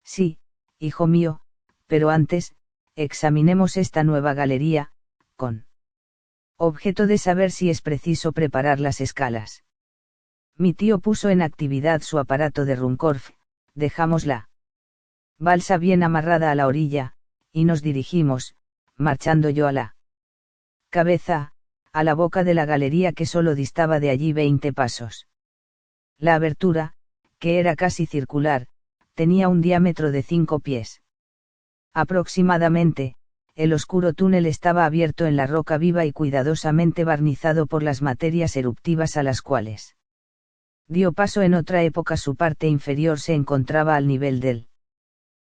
Speaker 1: Sí, hijo mío, pero antes, examinemos esta nueva galería, con objeto de saber si es preciso preparar las escalas. Mi tío puso en actividad su aparato de Ruhmkorff, dejamos la balsa bien amarrada a la orilla, y nos dirigimos, marchando yo a la cabeza, a la boca de la galería que solo distaba de allí 20 pasos. La abertura, que era casi circular, tenía un diámetro de 5 pies. Aproximadamente, el oscuro túnel estaba abierto en la roca viva y cuidadosamente barnizado por las materias eruptivas a las cuales dio paso en otra época. Su parte inferior se encontraba al nivel del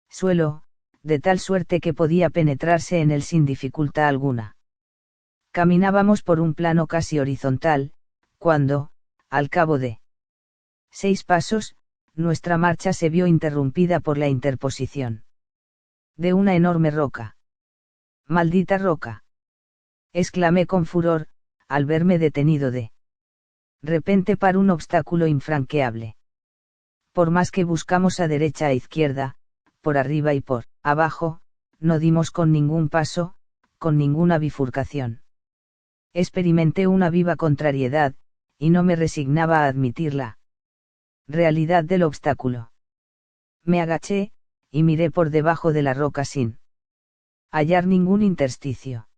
Speaker 1: suelo, de tal suerte que podía penetrarse en él sin dificultad alguna. Caminábamos por un plano casi horizontal, cuando, al cabo de 6 pasos, nuestra marcha se vio interrumpida por la interposición de una enorme roca. ¡Maldita roca!, exclamé con furor, al verme detenido de repente por un obstáculo infranqueable. Por más que buscamos a derecha e izquierda, por arriba y por abajo, no dimos con ningún paso, con ninguna bifurcación. Experimenté una viva contrariedad, y no me resignaba a admitir la realidad del obstáculo. Me agaché, y miré por debajo de la roca sin hallar ningún intersticio.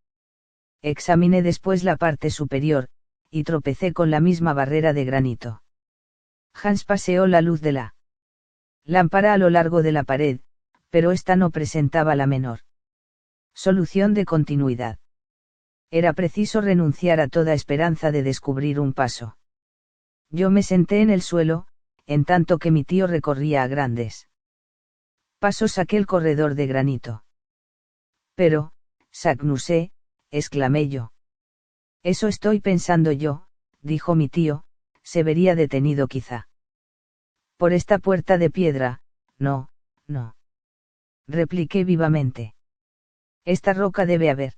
Speaker 1: Examiné después la parte superior, y tropecé con la misma barrera de granito. Hans paseó la luz de la lámpara a lo largo de la pared, pero ésta no presentaba la menor solución de continuidad. Era preciso renunciar a toda esperanza de descubrir un paso. Yo me senté en el suelo, en tanto que mi tío recorría a grandes pasos aquel corredor de granito. Pero, Saknussemm, exclamé yo. Eso estoy pensando yo, dijo mi tío, se vería detenido quizá por esta puerta de piedra. No, no, repliqué vivamente. Esta roca debe haber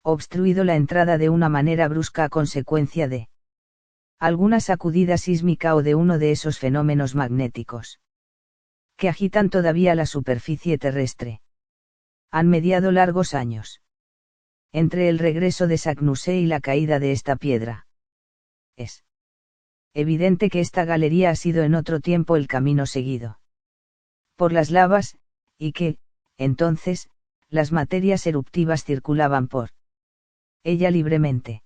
Speaker 1: obstruido la entrada de una manera brusca a consecuencia de alguna sacudida sísmica o de uno de esos fenómenos magnéticos que agitan todavía la superficie terrestre. Han mediado largos años entre el regreso de Saknussemm y la caída de esta piedra. Es evidente que esta galería ha sido en otro tiempo el camino seguido por las lavas, y que, entonces, las materias eruptivas circulaban por ella libremente.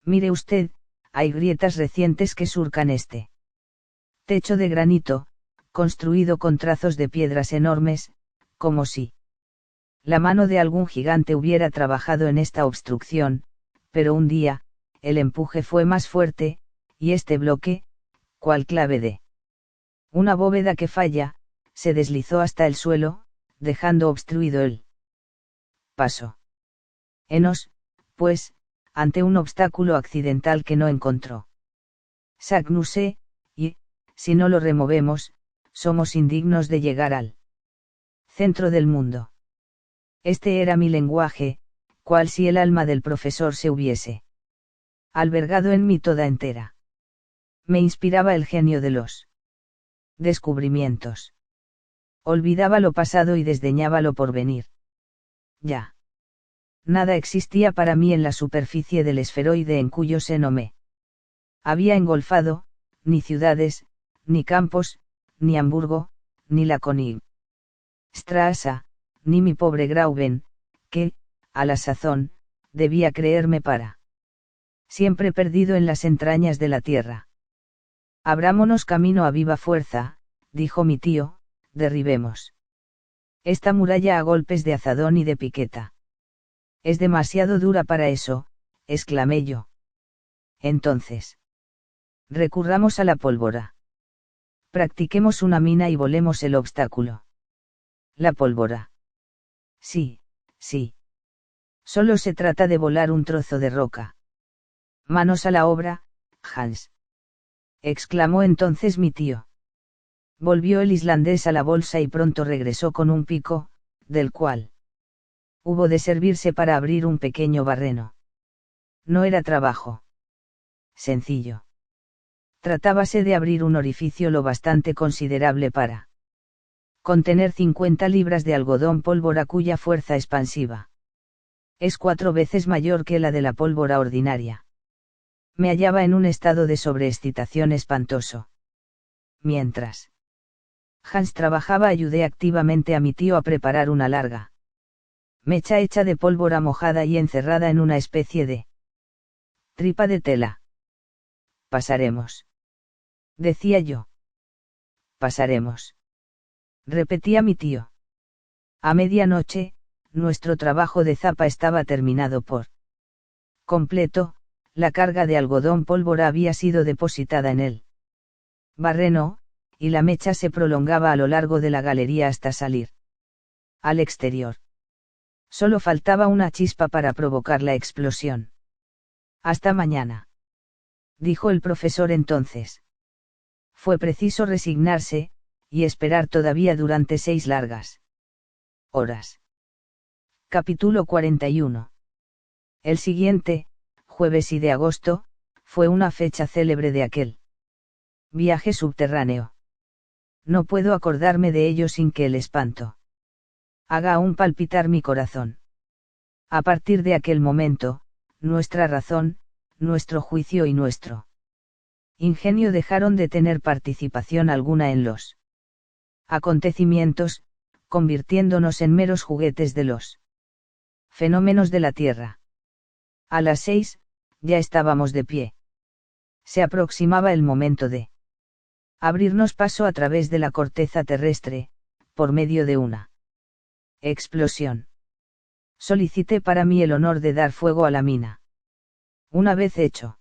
Speaker 1: Mire usted, hay grietas recientes que surcan este techo de granito, construido con trazos de piedras enormes, como si La mano de algún gigante hubiera trabajado en esta obstrucción, pero un día, el empuje fue más fuerte, y este bloque, cual clave de una bóveda que falla, se deslizó hasta el suelo, dejando obstruido el paso. Henos, pues, ante un obstáculo accidental que no encontró Saknuse, y, si no lo removemos, somos indignos de llegar al centro del mundo. Este era mi lenguaje, cual si el alma del profesor se hubiese albergado en mí toda entera. Me inspiraba el genio de los descubrimientos. Olvidaba lo pasado y desdeñaba lo porvenir. Ya. Nada existía para mí en la superficie del esferoide en cuyo seno me había engolfado, ni ciudades, ni campos, ni Hamburgo, ni la Straße, ni mi pobre Grauben, que, a la sazón, debía creerme para siempre perdido en las entrañas de la tierra. Abrámonos camino a viva fuerza, dijo mi tío, derribemos esta muralla a golpes de azadón y de piqueta. Es demasiado dura para eso, exclamé yo. Entonces, recurramos a la pólvora. Practiquemos una mina y volemos el obstáculo. La pólvora. Sí, sí. Solo se trata de volar un trozo de roca. Manos a la obra, Hans. Exclamó entonces mi tío. Volvió el islandés a la bolsa y pronto regresó con un pico, del cual hubo de servirse para abrir un pequeño barreno. No era trabajo sencillo. Tratábase de abrir un orificio lo bastante considerable para contener 50 libras de algodón pólvora cuya fuerza expansiva es 4 veces mayor que la de la pólvora ordinaria. Me hallaba en un estado de sobreexcitación espantoso. Mientras Hans trabajaba, ayudé activamente a mi tío a preparar una larga mecha hecha de pólvora mojada y encerrada en una especie de tripa de tela. Pasaremos. Decía yo. Pasaremos. Repetía mi tío. A medianoche, nuestro trabajo de zapa estaba terminado por completo, la carga de algodón pólvora había sido depositada en él barreno, y la mecha se prolongaba a lo largo de la galería hasta salir al exterior. Solo faltaba una chispa para provocar la explosión. Hasta mañana, dijo el profesor entonces. Fue preciso resignarse, y esperar todavía durante 6 largas horas. Capítulo 41. El siguiente, jueves y de agosto, fue una fecha célebre de aquel viaje subterráneo. No puedo acordarme de ello sin que el espanto haga aún palpitar mi corazón. A partir de aquel momento, nuestra razón, nuestro juicio y nuestro ingenio dejaron de tener participación alguna en los acontecimientos, convirtiéndonos en meros juguetes de los fenómenos de la Tierra. A las 6, ya estábamos de pie. Se aproximaba el momento de abrirnos paso a través de la corteza terrestre, por medio de una explosión. Solicité para mí el honor de dar fuego a la mina. Una vez hecho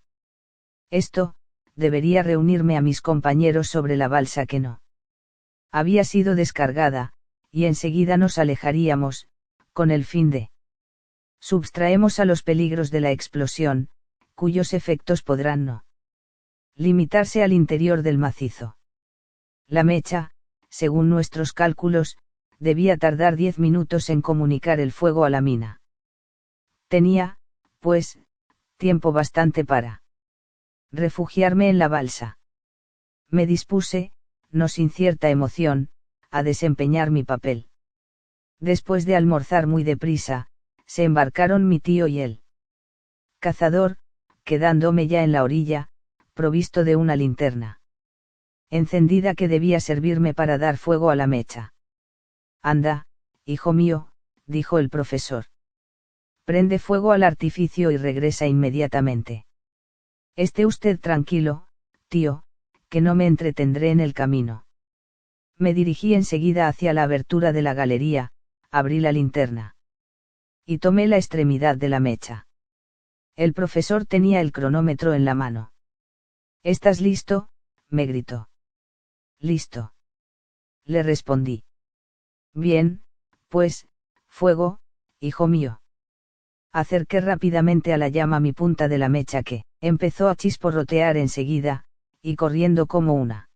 Speaker 1: esto, debería reunirme a mis compañeros sobre la balsa que no había sido descargada, y enseguida nos alejaríamos, con el fin de subtraemos a los peligros de la explosión, cuyos efectos podrán no limitarse al interior del macizo. La mecha, según nuestros cálculos, debía tardar 10 minutos en comunicar el fuego a la mina. Tenía, pues, tiempo bastante para refugiarme en la balsa. Me dispuse, no sin cierta emoción, a desempeñar mi papel. Después de almorzar muy deprisa, se embarcaron mi tío y el cazador, quedándome ya en la orilla, provisto de una linterna encendida que debía servirme para dar fuego a la mecha. Anda, hijo mío, dijo el profesor. Prende fuego al artificio y regresa inmediatamente. Esté usted tranquilo, tío, que no me entretendré en el camino. Me dirigí enseguida hacia la abertura de la galería, abrí la linterna. Y tomé la extremidad de la mecha. El profesor tenía el cronómetro en la mano. ¿Estás listo?, me gritó. Listo. Le respondí. Bien, pues, fuego, hijo mío. Acerqué rápidamente a la llama mi punta de la mecha que empezó a chisporrotear enseguida, y corriendo como una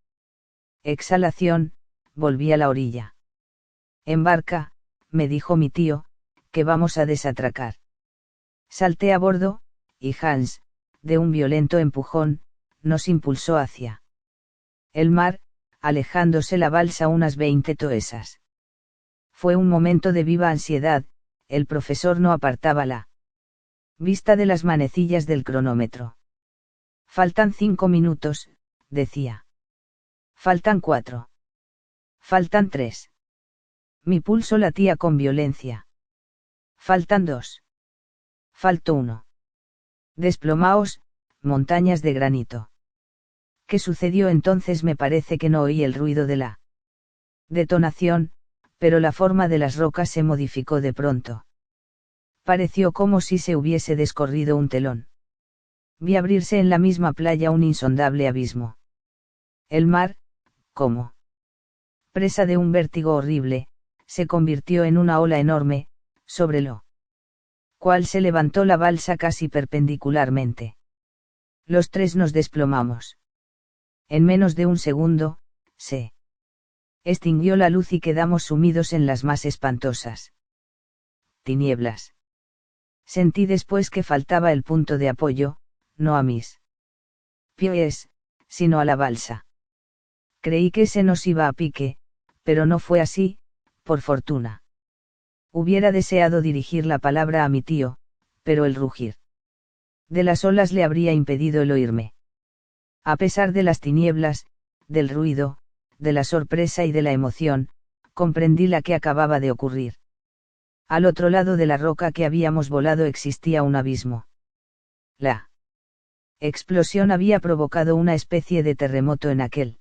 Speaker 1: exhalación, volví a la orilla. Embarca, me dijo mi tío, que vamos a desatracar. Salté a bordo, y Hans, de un violento empujón, nos impulsó hacia el mar, alejándose la balsa unas 20 toesas. Fue un momento de viva ansiedad, el profesor no apartaba la vista de las manecillas del cronómetro. Faltan 5 minutos, decía. Faltan 4. Faltan 3. Mi pulso latía con violencia. Faltan 2. Faltó 1. Desplomaos, montañas de granito. ¿Qué sucedió entonces? Me parece que no oí el ruido de la detonación, pero la forma de las rocas se modificó de pronto. Pareció como si se hubiese descorrido un telón. Vi abrirse en la misma playa un insondable abismo. El mar, como presa de un vértigo horrible, se convirtió en una ola enorme, sobre lo cual se levantó la balsa casi perpendicularmente. Los tres nos desplomamos. En menos de un segundo, se extinguió la luz y quedamos sumidos en las más espantosas tinieblas. Sentí después que faltaba el punto de apoyo, no a mis pies, sino a la balsa. Creí que se nos iba a pique, pero no fue así, por fortuna. Hubiera deseado dirigir la palabra a mi tío, pero el rugir de las olas le habría impedido el oírme. A pesar de las tinieblas, del ruido, de la sorpresa y de la emoción, comprendí la que acababa de ocurrir. Al otro lado de la roca que habíamos volado existía un abismo. La explosión había provocado una especie de terremoto en aquel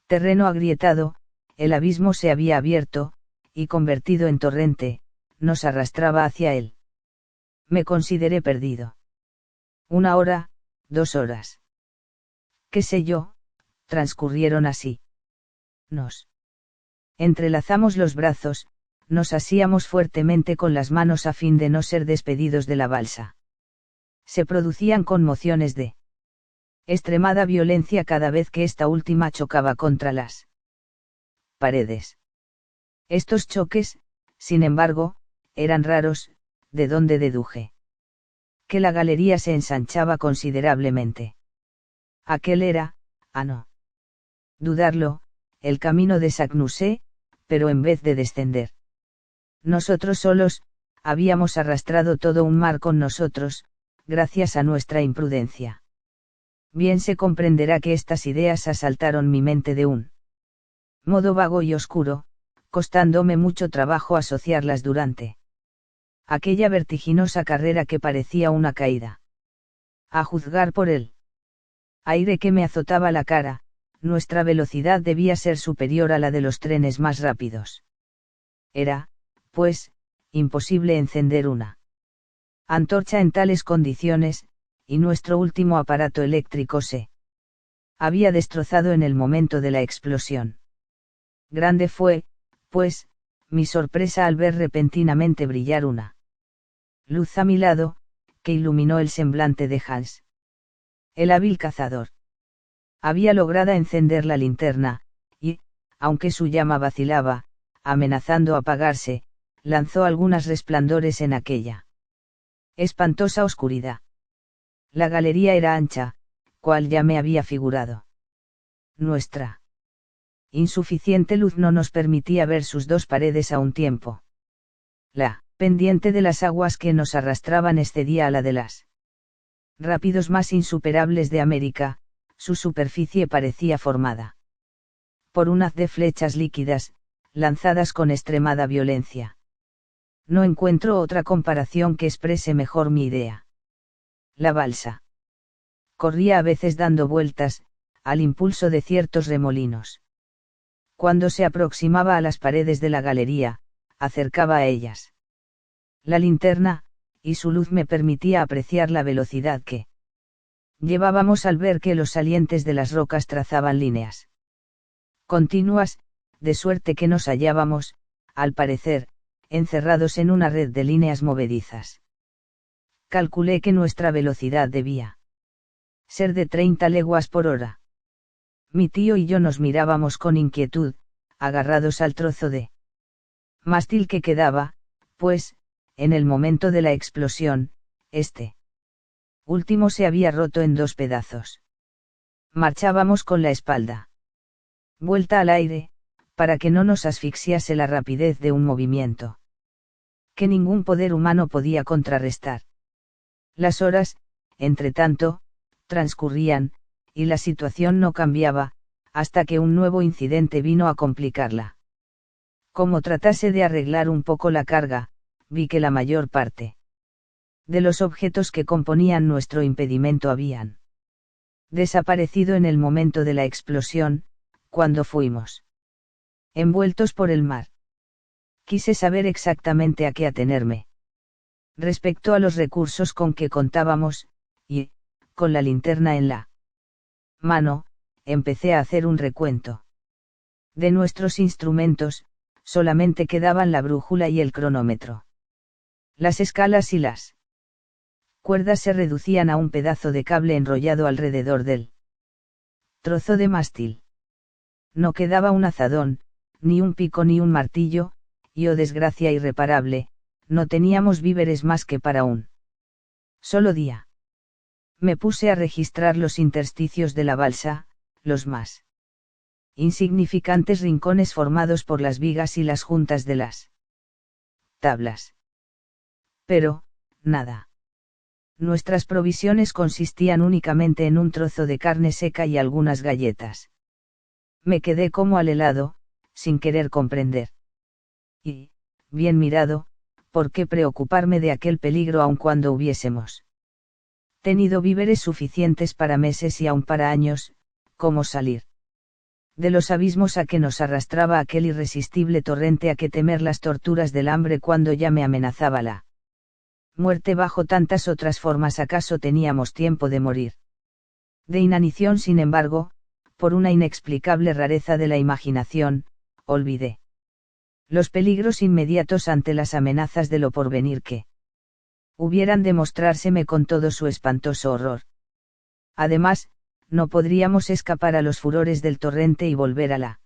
Speaker 1: terreno agrietado, el abismo se había abierto, y convertido en torrente, nos arrastraba hacia él. Me consideré perdido. 1 hora, 2 horas. Qué sé yo, transcurrieron así. Nos entrelazamos los brazos, nos asíamos fuertemente con las manos a fin de no ser despedidos de la balsa. Se producían conmociones de extremada violencia cada vez que esta última chocaba contra las paredes. Estos choques, sin embargo, eran raros, de donde deduje que la galería se ensanchaba considerablemente. Aquel era, a no dudarlo, el camino de Saknussemm, pero en vez de descender nosotros solos, habíamos arrastrado todo un mar con nosotros, gracias a nuestra imprudencia. Bien se comprenderá que estas ideas asaltaron mi mente de un modo vago y oscuro, costándome mucho trabajo asociarlas durante aquella vertiginosa carrera que parecía una caída. A juzgar por el aire que me azotaba la cara, nuestra velocidad debía ser superior a la de los trenes más rápidos. Era, pues, imposible encender una antorcha en tales condiciones, y nuestro último aparato eléctrico se había destrozado en el momento de la explosión. Grande fue, pues, mi sorpresa al ver repentinamente brillar una luz a mi lado, que iluminó el semblante de Hans. El hábil cazador había logrado encender la linterna, y, aunque su llama vacilaba, amenazando apagarse, lanzó algunas resplandores en aquella espantosa oscuridad. La galería era ancha, cual ya me había figurado. Nuestra insuficiente luz no nos permitía ver sus dos paredes a un tiempo. La pendiente de las aguas que nos arrastraban excedía a la de las rápidos más insuperables de América, su superficie parecía formada por un haz de flechas líquidas, lanzadas con extremada violencia. No encuentro otra comparación que exprese mejor mi idea. La balsa corría a veces dando vueltas, al impulso de ciertos remolinos. Cuando se aproximaba a las paredes de la galería, acercaba a ellas La linterna, y su luz me permitía apreciar la velocidad que llevábamos al ver que los salientes de las rocas trazaban líneas continuas, de suerte que nos hallábamos, al parecer, encerrados en una red de líneas movedizas. Calculé que nuestra velocidad debía ser de 30 leguas por hora. Mi tío y yo nos mirábamos con inquietud, agarrados al trozo de mástil que quedaba, pues, en el momento de la explosión, este último se había roto en 2 pedazos. Marchábamos con la espalda vuelta al aire, para que no nos asfixiase la rapidez de un movimiento que ningún poder humano podía contrarrestar. Las horas, entretanto, transcurrían, y la situación no cambiaba, hasta que un nuevo incidente vino a complicarla. Como tratase de arreglar un poco la carga, vi que la mayor parte de los objetos que componían nuestro impedimento habían desaparecido en el momento de la explosión, cuando fuimos envueltos por el mar. Quise saber exactamente a qué atenerme respecto a los recursos con que contábamos, y, con la linterna en la mano, empecé a hacer un recuento. De nuestros instrumentos, solamente quedaban la brújula y el cronómetro. Las escalas y las cuerdas se reducían a un pedazo de cable enrollado alrededor del trozo de mástil. No quedaba un azadón, ni un pico ni un martillo, y oh desgracia irreparable, no teníamos víveres más que para un solo día. Me puse a registrar los intersticios de la balsa, los más insignificantes rincones formados por las vigas y las juntas de las tablas. Pero, nada. Nuestras provisiones consistían únicamente en un trozo de carne seca y algunas galletas. Me quedé como al helado, sin querer comprender. Y, bien mirado, ¿por qué preocuparme de aquel peligro aun cuando hubiésemos tenido víveres suficientes para meses y aun para años? ¿Cómo salir de los abismos a que nos arrastraba aquel irresistible torrente? ¿A qué temer las torturas del hambre cuando ya me amenazaba la muerte bajo tantas otras formas? ¿Acaso teníamos tiempo de morir de inanición? Sin embargo, por una inexplicable rareza de la imaginación, olvidé los peligros inmediatos ante las amenazas de lo porvenir que hubieran de mostrárseme con todo su espantoso horror. Además, no podríamos escapar a los furores del torrente y volver a la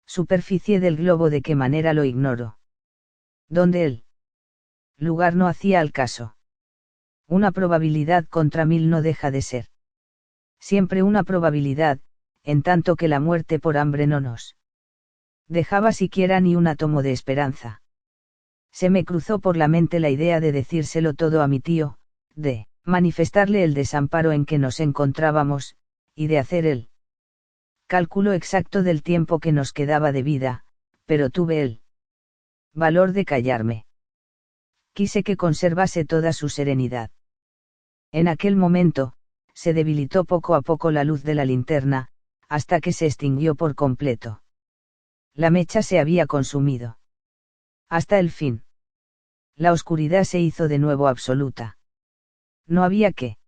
Speaker 1: superficie del globo. ¿De qué manera? Lo ignoro. ¿Dónde el lugar no hacía al caso? Una probabilidad contra 1000 no deja de ser siempre una probabilidad, en tanto que la muerte por hambre no nos dejaba siquiera ni un átomo de esperanza. Se me cruzó por la mente la idea de decírselo todo a mi tío, de manifestarle el desamparo en que nos encontrábamos, y de hacer el cálculo exacto del tiempo que nos quedaba de vida, pero tuve el valor de callarme. Quise que conservase toda su serenidad. En aquel momento, se debilitó poco a poco la luz de la linterna, hasta que se extinguió por completo. La mecha se había consumido hasta el fin. La oscuridad se hizo de nuevo absoluta. No había que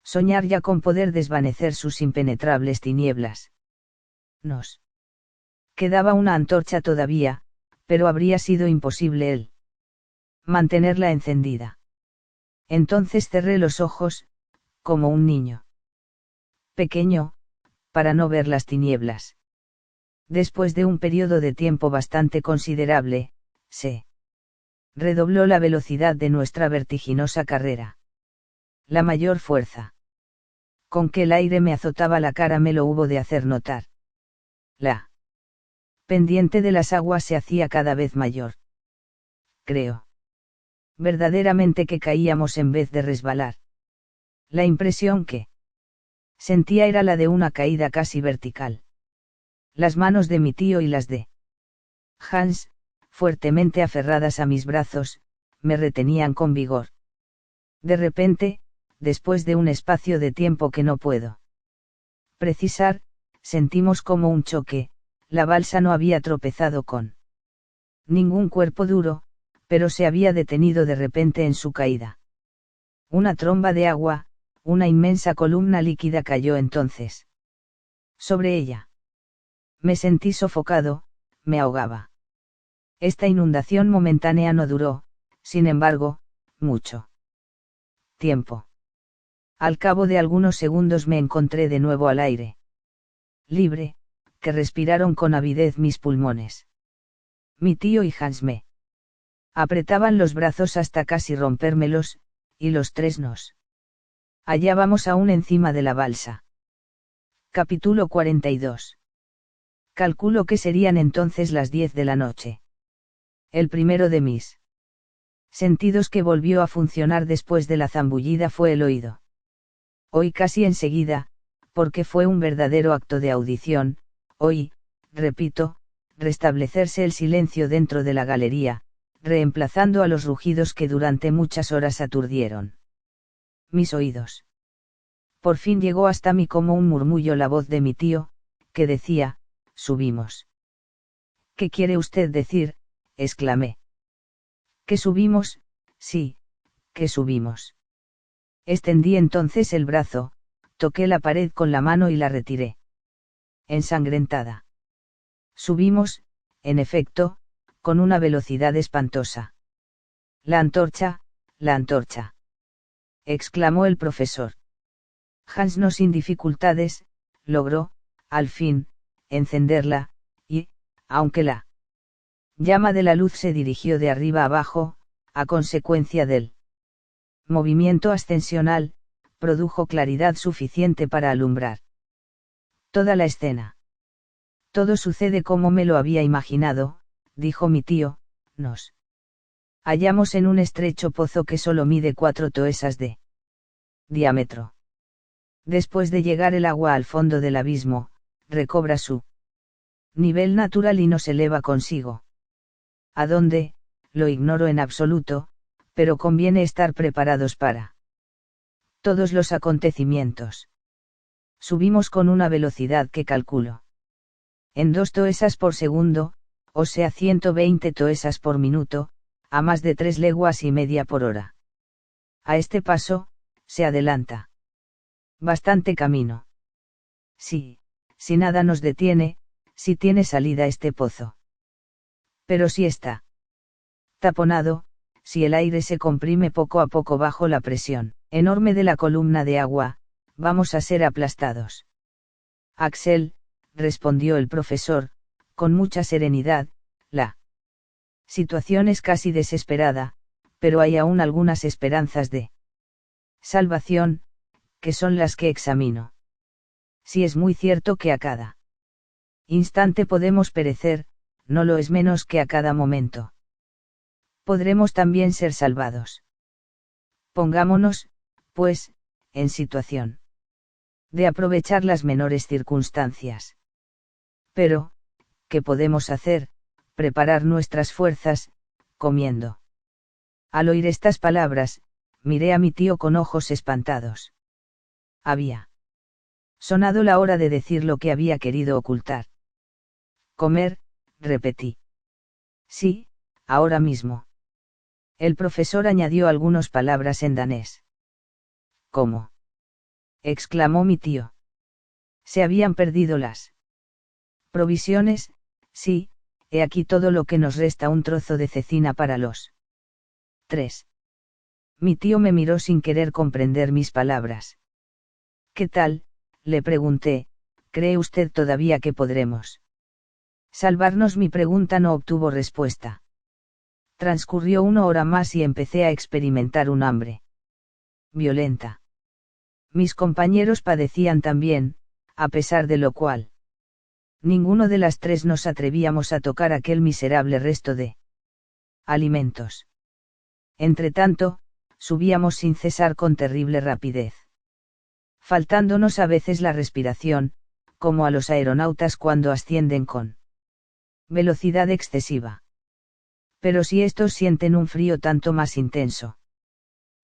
Speaker 1: soñar ya con poder desvanecer sus impenetrables tinieblas. Nos quedaba una antorcha todavía, pero habría sido imposible el mantenerla encendida. Entonces cerré los ojos, como un niño pequeño, para no ver las tinieblas. Después de un periodo de tiempo bastante considerable, se redobló la velocidad de nuestra vertiginosa carrera. La mayor fuerza con que el aire me azotaba la cara me lo hubo de hacer notar. La pendiente de las aguas se hacía cada vez mayor. Creo verdaderamente que caíamos en vez de resbalar. La impresión que sentía era la de una caída casi vertical. Las manos de mi tío y las de Hans, fuertemente aferradas a mis brazos, me retenían con vigor. De repente, después de un espacio de tiempo que no puedo precisar, sentimos como un choque. La balsa no había tropezado con ningún cuerpo duro, pero se había detenido de repente en su caída. Una tromba de agua, una inmensa columna líquida cayó entonces sobre ella. Me sentí sofocado, me ahogaba. Esta inundación momentánea no duró, sin embargo, mucho tiempo. Al cabo de algunos segundos me encontré de nuevo al aire libre, que respiraron con avidez mis pulmones. Mi tío y Hans me apretaban los brazos hasta casi rompérmelos, y los tres nos hallábamos aún encima de la balsa. Capítulo 42. Calculo que serían entonces las 10 de la noche. El primero de mis sentidos que volvió a funcionar después de la zambullida fue el oído. Oí casi enseguida, porque fue un verdadero acto de audición, oí, repito, restablecerse el silencio dentro de la galería, reemplazando a los rugidos que durante muchas horas aturdieron mis oídos. Por fin llegó hasta mí como un murmullo la voz de mi tío, que decía: subimos. ¿Qué quiere usted decir?, exclamé. Que subimos, sí, que subimos. Extendí entonces el brazo, toqué la pared con la mano y la retiré ensangrentada. Subimos, en efecto, con una velocidad espantosa. La antorcha, exclamó el profesor. Hans, no sin dificultades, logró, al fin, encenderla, y, aunque la llama de la luz se dirigió de arriba abajo, a consecuencia del movimiento ascensional, produjo claridad suficiente para alumbrar toda la escena. Todo sucede como me lo había imaginado, dijo mi tío. Nos hallamos en un estrecho pozo que solo mide 4 toesas de diámetro. Después de llegar el agua al fondo del abismo, recobra su nivel natural y nos eleva consigo. ¿A dónde? Lo ignoro en absoluto, pero conviene estar preparados para todos los acontecimientos. Subimos con una velocidad que calculo en 2 toesas por segundo, o sea 120 toesas por minuto, a más de 3 leguas y media por hora. A este paso, se adelanta bastante camino. Sí, si nada nos detiene, si tiene salida este pozo. Pero si está taponado, si el aire se comprime poco a poco bajo la presión enorme de la columna de agua, vamos a ser aplastados. Axel, respondió el profesor, con mucha serenidad, la situación es casi desesperada, pero hay aún algunas esperanzas de salvación, que son las que examino. Si es muy cierto que a cada instante podemos perecer, no lo es menos que a cada momento podremos también ser salvados. Pongámonos, pues, en situación de aprovechar las menores circunstancias. Pero, ¿qué podemos hacer? Preparar nuestras fuerzas, comiendo. Al oír estas palabras, miré a mi tío con ojos espantados. Había sonado la hora de decir lo que había querido ocultar. Comer, repetí. Sí, ahora mismo. El profesor añadió algunas palabras en danés. ¿Cómo?, exclamó mi tío. Se habían perdido las provisiones. Sí, he aquí todo lo que nos resta: un trozo de cecina para los 3. Mi tío me miró sin querer comprender mis palabras. ¿Qué tal?, le pregunté. ¿Cree usted todavía que podremos salvarnos? Mi pregunta no obtuvo respuesta. Transcurrió 1 hora más y empecé a experimentar un hambre violenta. Mis compañeros padecían también, a pesar de lo cual ninguno de las 3 nos atrevíamos a tocar aquel miserable resto de alimentos. Entretanto, subíamos sin cesar con terrible rapidez, faltándonos a veces la respiración, como a los aeronautas cuando ascienden con velocidad excesiva. Pero si estos sienten un frío tanto más intenso,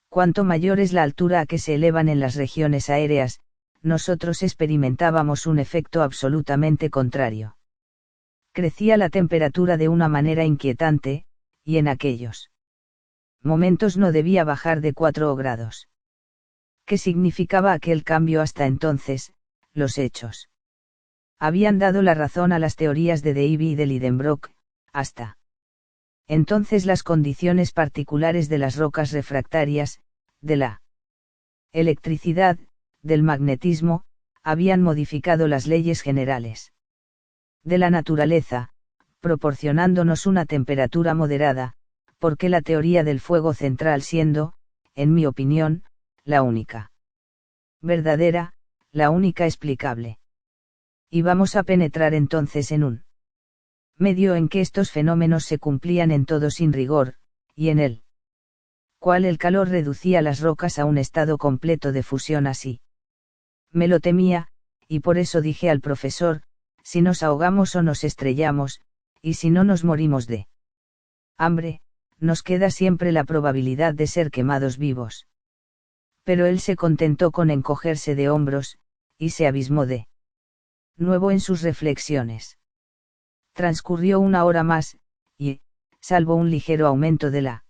Speaker 1: cuanto mayor es la altura a que se elevan en las regiones aéreas, nosotros experimentábamos un efecto absolutamente contrario. Crecía la temperatura de una manera inquietante, y en aquellos momentos no debía bajar de 4 grados. ¿Qué significaba aquel cambio hasta entonces? Los hechos habían dado la razón a las teorías de Davy y de Lidenbrock, hasta entonces las condiciones particulares de las rocas refractarias, de la electricidad, del magnetismo, habían modificado las leyes generales de la naturaleza, proporcionándonos una temperatura moderada, porque la teoría del fuego central siendo, en mi opinión, la única verdadera, la única explicable. Y vamos a penetrar entonces en un medio en que estos fenómenos se cumplían en todo sin rigor, y en el cual el calor reducía las rocas a un estado completo de fusión así. Me lo temía, y por eso dije al profesor, si nos ahogamos o nos estrellamos, y si no nos morimos de hambre, nos queda siempre la probabilidad de ser quemados vivos. Pero él se contentó con encogerse de hombros, y se abismó de nuevo en sus reflexiones. Transcurrió 1 hora más, y, salvo un ligero aumento de la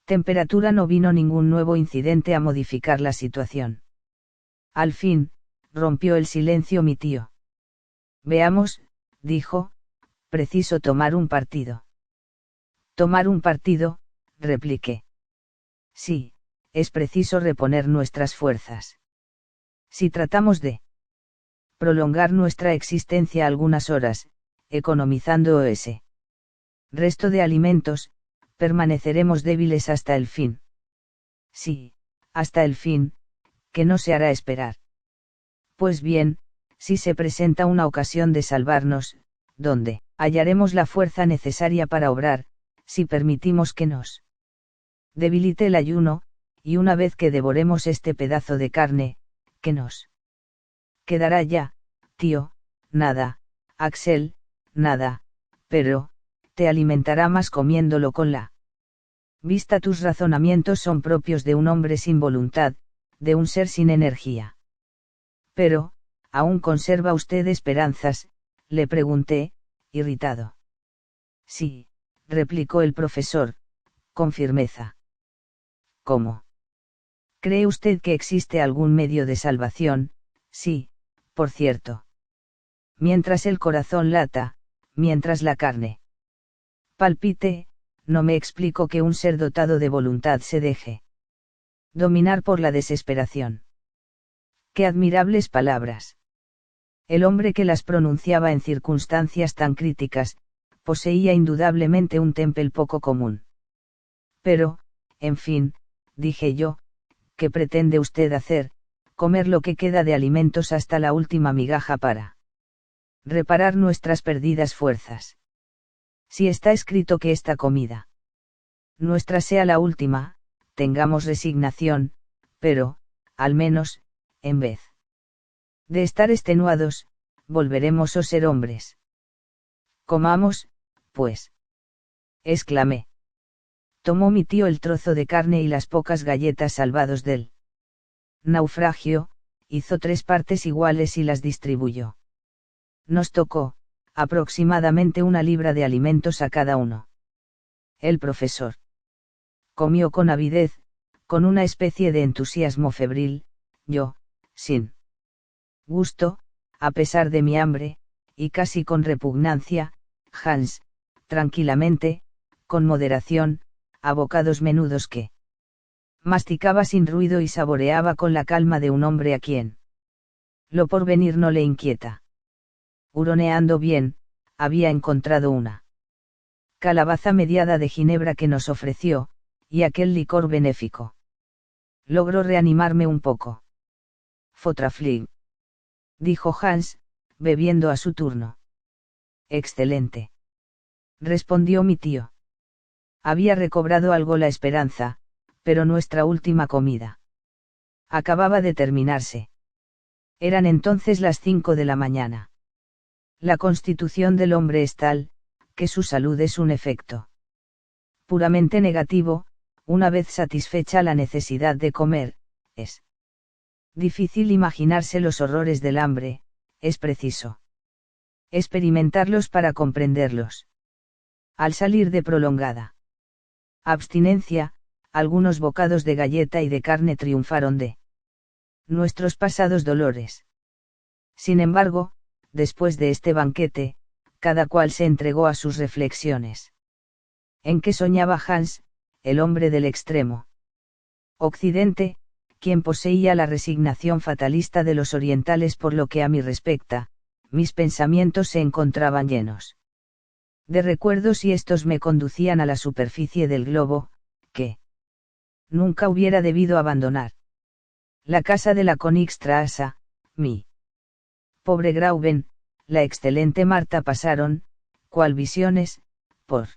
Speaker 1: temperatura, no vino ningún nuevo incidente a modificar la situación. Al fin, rompió el silencio mi tío. Veamos, dijo, preciso tomar un partido. Tomar un partido, repliqué. Sí, es preciso reponer nuestras fuerzas. Si tratamos de prolongar nuestra existencia algunas horas, economizando ese resto de alimentos, permaneceremos débiles hasta el fin. Sí, hasta el fin, que no se hará esperar. Pues bien, si se presenta una ocasión de salvarnos, ¿dónde hallaremos la fuerza necesaria para obrar, si permitimos que nos debilite el ayuno, y una vez que devoremos este pedazo de carne, ¿qué nos quedará ya, tío? Nada, Axel, nada, pero, te alimentará más comiéndolo con la vista. Tus razonamientos son propios de un hombre sin voluntad, de un ser sin energía. Pero, ¿aún conserva usted esperanzas?, le pregunté, irritado. Sí, replicó el profesor, con firmeza. ¿Cómo? ¿Cree usted que existe algún medio de salvación? Sí, por cierto. Mientras el corazón lata, mientras la carne palpite, no me explico que un ser dotado de voluntad se deje dominar por la desesperación. ¡Qué admirables palabras! El hombre que las pronunciaba en circunstancias tan críticas, poseía indudablemente un temple poco común. Pero, en fin, dije yo, ¿qué pretende usted hacer? Comer lo que queda de alimentos hasta la última migaja para reparar nuestras perdidas fuerzas. Si está escrito que esta comida nuestra sea la última, tengamos resignación, pero, al menos, en vez de estar extenuados, volveremos a ser hombres. Comamos, pues, exclamé. Tomó mi tío el trozo de carne y las pocas galletas salvados del naufragio, hizo 3 partes iguales y las distribuyó. Nos tocó, aproximadamente 1 libra de alimentos a cada uno. El profesor comió con avidez, con una especie de entusiasmo febril, yo, sin gusto, a pesar de mi hambre, y casi con repugnancia, Hans, tranquilamente, con moderación, a bocados menudos que masticaba sin ruido y saboreaba con la calma de un hombre a quien lo porvenir no le inquieta. Huroneando bien, había encontrado una calabaza mediada de ginebra que nos ofreció, y aquel licor benéfico logró reanimarme un poco. Fortaflig, dijo Hans, bebiendo a su turno. Excelente, respondió mi tío. Había recobrado algo la esperanza, pero nuestra última comida acababa de terminarse. Eran entonces las 5 de la mañana. La constitución del hombre es tal, que su salud es un efecto puramente negativo. Una vez satisfecha la necesidad de comer, es difícil imaginarse los horrores del hambre, es preciso experimentarlos para comprenderlos. Al salir de prolongada abstinencia, algunos bocados de galleta y de carne triunfaron de nuestros pasados dolores. Sin embargo, después de este banquete, cada cual se entregó a sus reflexiones. ¿En qué soñaba Hans, el hombre del extremo Occidente, quien poseía la resignación fatalista de los orientales por lo que a mí respecta? Mis pensamientos se encontraban llenos de recuerdos y estos me conducían a la superficie del globo, que nunca hubiera debido abandonar. La casa de la Königstraße, mi pobre Grauben, la excelente Marta pasaron, cual visiones, por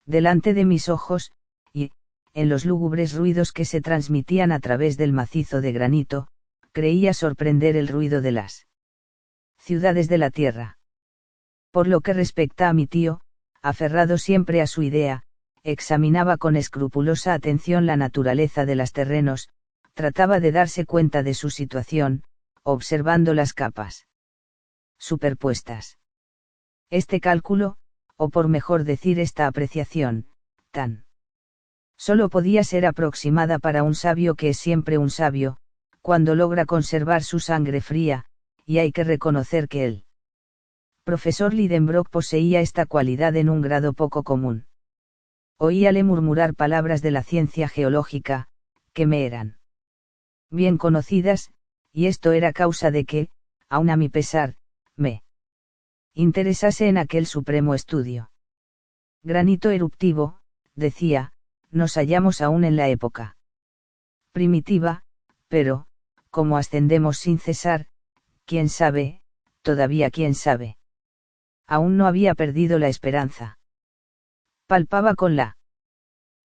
Speaker 1: delante de mis ojos, y, en los lúgubres ruidos que se transmitían a través del macizo de granito, creía sorprender el ruido de las ciudades de la tierra. Por lo que respecta a mi tío, aferrado siempre a su idea, examinaba con escrupulosa atención la naturaleza de los terrenos, trataba de darse cuenta de su situación, observando las capas superpuestas. Este cálculo, o por mejor decir esta apreciación, tan solo podía ser aproximada para un sabio que es siempre un sabio, cuando logra conservar su sangre fría, y hay que reconocer que el profesor Lidenbrock poseía esta cualidad en un grado poco común. Oíale murmurar palabras de la ciencia geológica, que me eran bien conocidas, y esto era causa de que, aun a mi pesar, me interesase en aquel supremo estudio. Granito eruptivo, decía, nos hallamos aún en la época primitiva, pero, como ascendemos sin cesar, quién sabe, todavía quién sabe. Aún no había perdido la esperanza. Palpaba con la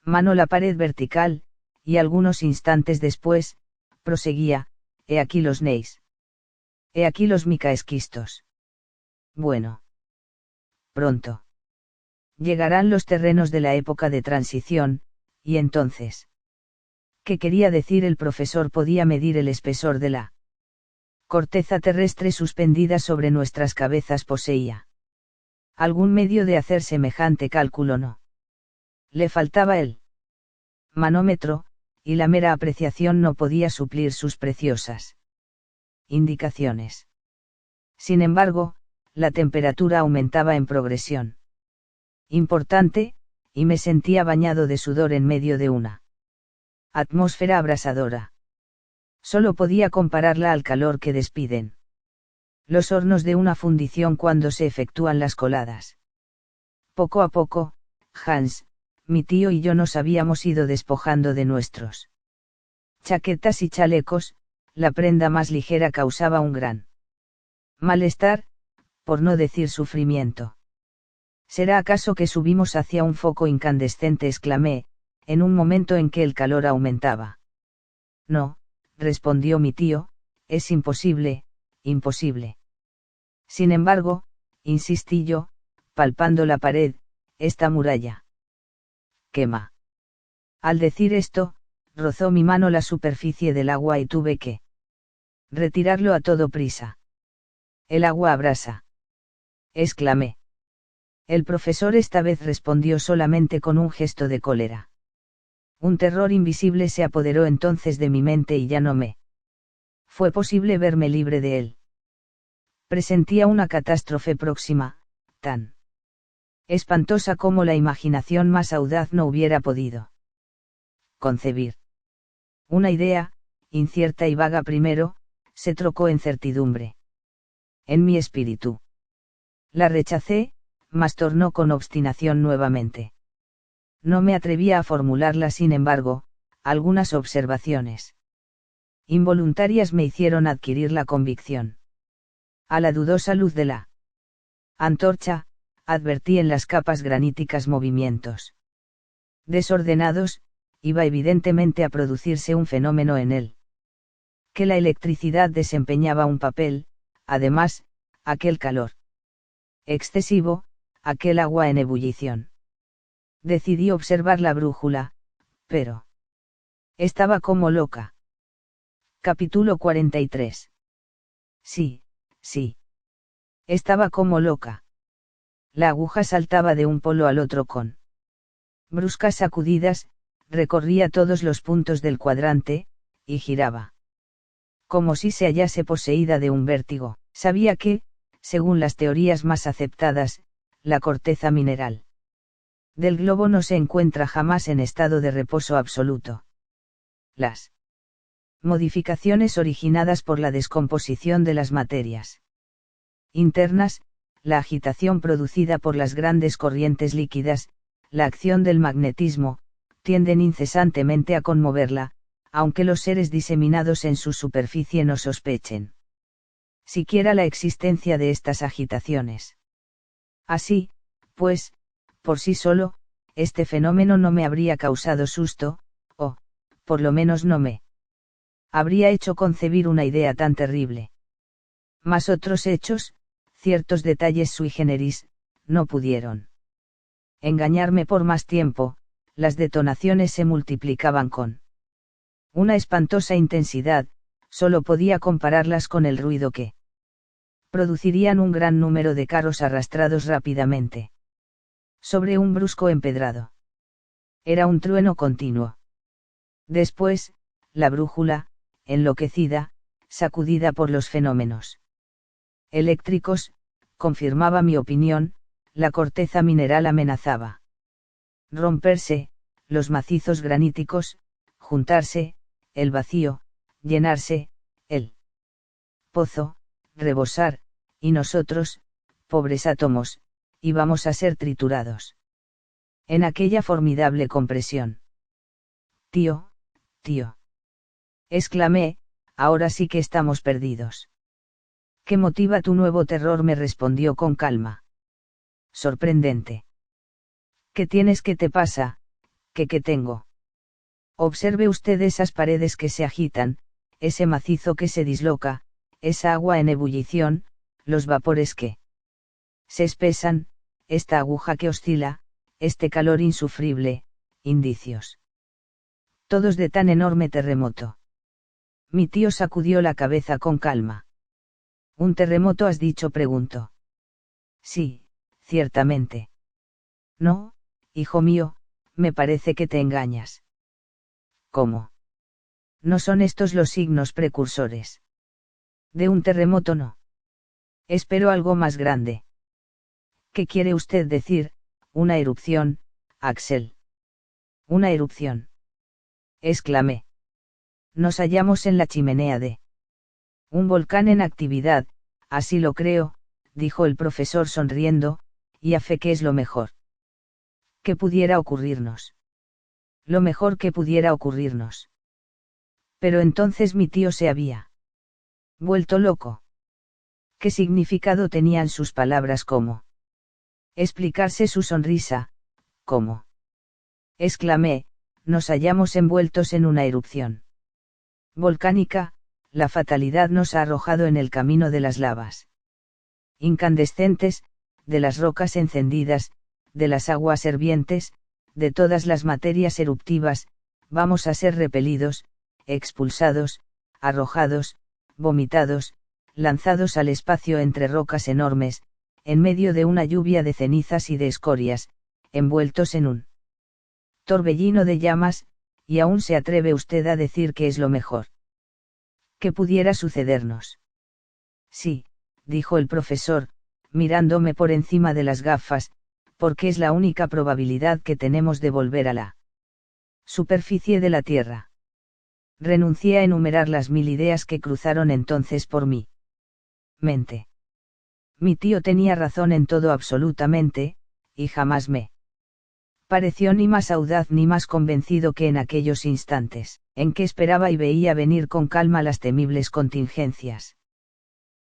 Speaker 1: mano la pared vertical, y algunos instantes después, proseguía, he aquí los neis. He aquí los micaesquistos. Bueno. Pronto llegarán los terrenos de la época de transición, y entonces. ¿Qué quería decir el profesor? Podía medir el espesor de la corteza terrestre suspendida sobre nuestras cabezas. Poseía algún medio de hacer semejante cálculo. No le faltaba el manómetro, y la mera apreciación no podía suplir sus preciosas indicaciones. Sin embargo, la temperatura aumentaba en progresión importante, y me sentía bañado de sudor en medio de una atmósfera abrasadora. Solo podía compararla al calor que despiden los hornos de una fundición cuando se efectúan las coladas. Poco a poco, Hans, mi tío y yo nos habíamos ido despojando de nuestros chaquetas y chalecos, la prenda más ligera causaba un gran malestar, por no decir sufrimiento. ¿Será acaso que subimos hacia un foco incandescente?, exclamé, en un momento en que el calor aumentaba. No, respondió mi tío, es imposible, imposible. Sin embargo, insistí yo, palpando la pared, esta muralla quema. Al decir esto, rozó mi mano la superficie del agua y tuve que retirarlo a todo prisa. El agua abrasa, exclamé. El profesor esta vez respondió solamente con un gesto de cólera. Un terror invisible se apoderó entonces de mi mente y ya no me fue posible verme libre de él. Presentía una catástrofe próxima, tan espantosa como la imaginación más audaz no hubiera podido concebir. Una idea, incierta y vaga primero, se trocó en certidumbre en mi espíritu. La rechacé, mas tornó con obstinación nuevamente. No me atrevía a formularla. Sin embargo, algunas observaciones involuntarias me hicieron adquirir la convicción. A la dudosa luz de la antorcha, advertí en las capas graníticas movimientos desordenados, iba evidentemente a producirse un fenómeno en él. Que la electricidad desempeñaba un papel, además, aquel calor excesivo, aquel agua en ebullición. Decidí observar la brújula, pero estaba como loca. Capítulo 43. Sí, sí. Estaba como loca. La aguja saltaba de un polo al otro con bruscas sacudidas, Recorría todos los puntos del cuadrante, y giraba. Como si se hallase poseída de un vértigo. Sabía que, según las teorías más aceptadas, la corteza mineral del globo no se encuentra jamás en estado de reposo absoluto. Las modificaciones originadas por la descomposición de las materias internas, la agitación producida por las grandes corrientes líquidas, la acción del magnetismo, tienden incesantemente a conmoverla, aunque los seres diseminados en su superficie no sospechen siquiera la existencia de estas agitaciones. Así, pues, por sí solo, este fenómeno no me habría causado susto, o, por lo menos no me habría hecho concebir una idea tan terrible. Mas otros hechos, ciertos detalles sui generis, no pudieron engañarme por más tiempo. Las detonaciones se multiplicaban con una espantosa intensidad, solo podía compararlas con el ruido que producirían un gran número de carros arrastrados rápidamente sobre un brusco empedrado. Era un trueno continuo. Después, la brújula, enloquecida, sacudida por los fenómenos eléctricos, confirmaba mi opinión. La corteza mineral amenazaba romperse, los macizos graníticos, juntarse, el vacío, llenarse, el pozo, rebosar, y nosotros, pobres átomos, íbamos a ser triturados en aquella formidable compresión. Tío, tío. Exclamé, ahora sí que estamos perdidos. ¿Qué motiva tu nuevo terror? Me respondió con calma. Sorprendente. ¿Qué tienes? ¿Qué te pasa? ¿Qué tengo? Observe usted esas paredes que se agitan, ese macizo que se disloca, esa agua en ebullición, los vapores que se espesan, esta aguja que oscila, este calor insufrible, indicios todos de tan enorme terremoto. Mi tío sacudió la cabeza con calma. ¿Un terremoto has dicho? Preguntó. Sí, ciertamente. No, hijo mío, me parece que te engañas. ¿Cómo? ¿No son estos los signos precursores de un terremoto? No. Espero algo más grande. ¿Qué quiere usted decir? Una erupción, Axel. Una erupción. Exclamé. Nos hallamos en la chimenea de un volcán en actividad, así lo creo, dijo el profesor sonriendo, y a fe que es lo mejor que pudiera ocurrirnos. Lo mejor que pudiera ocurrirnos. Pero entonces mi tío se había vuelto loco. ¿Qué significado tenían sus palabras? ¿Cómo explicarse su sonrisa? ¿Cómo? Exclamé, nos hallamos envueltos en una erupción volcánica, la fatalidad nos ha arrojado en el camino de las lavas incandescentes, de las rocas encendidas, de las aguas hirvientes, de todas las materias eruptivas. Vamos a ser repelidos, expulsados, arrojados, vomitados, lanzados al espacio entre rocas enormes, en medio de una lluvia de cenizas y de escorias, envueltos en un torbellino de llamas, y aún se atreve usted a decir que es lo mejor que pudiera sucedernos. Sí, dijo el profesor, mirándome por encima de las gafas, porque es la única probabilidad que tenemos de volver a la superficie de la Tierra. Renuncié a enumerar las 1000 ideas que cruzaron entonces por mi mente. Mi tío tenía razón en todo absolutamente, y jamás me pareció ni más audaz ni más convencido que en aquellos instantes, en que esperaba y veía venir con calma las temibles contingencias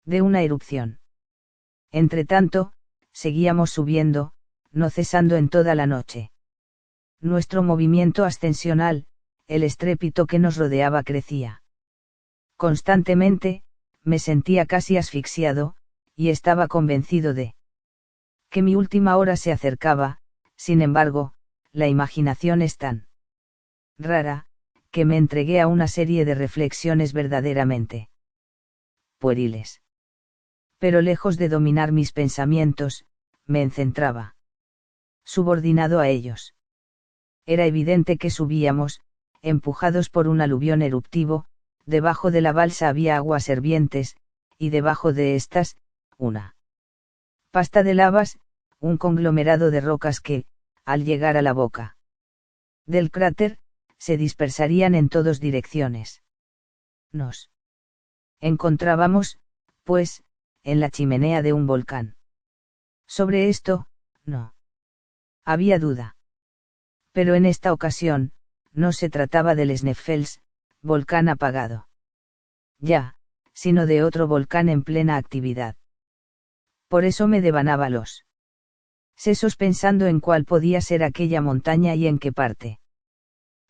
Speaker 1: de una erupción. Entretanto, seguíamos subiendo, no cesando en toda la noche. Nuestro movimiento ascensional, el estrépito que nos rodeaba crecía constantemente, me sentía casi asfixiado, y estaba convencido de que mi última hora se acercaba. Sin embargo, la imaginación es tan rara, que me entregué a una serie de reflexiones verdaderamente pueriles. Pero lejos de dominar mis pensamientos, me encentraba subordinado a ellos. Era evidente que subíamos, empujados por un aluvión eruptivo. Debajo de la balsa había aguas hirvientes, y debajo de estas, una pasta de lavas, un conglomerado de rocas que, al llegar a la boca del cráter, se dispersarían en todas direcciones. Nos encontrábamos, pues, en la chimenea de un volcán. Sobre esto, no había duda. Pero en esta ocasión, no se trataba del Sneffels, volcán apagado. Ya, sino de otro volcán en plena actividad. Por eso me devanaba los sesos pensando en cuál podía ser aquella montaña y en qué parte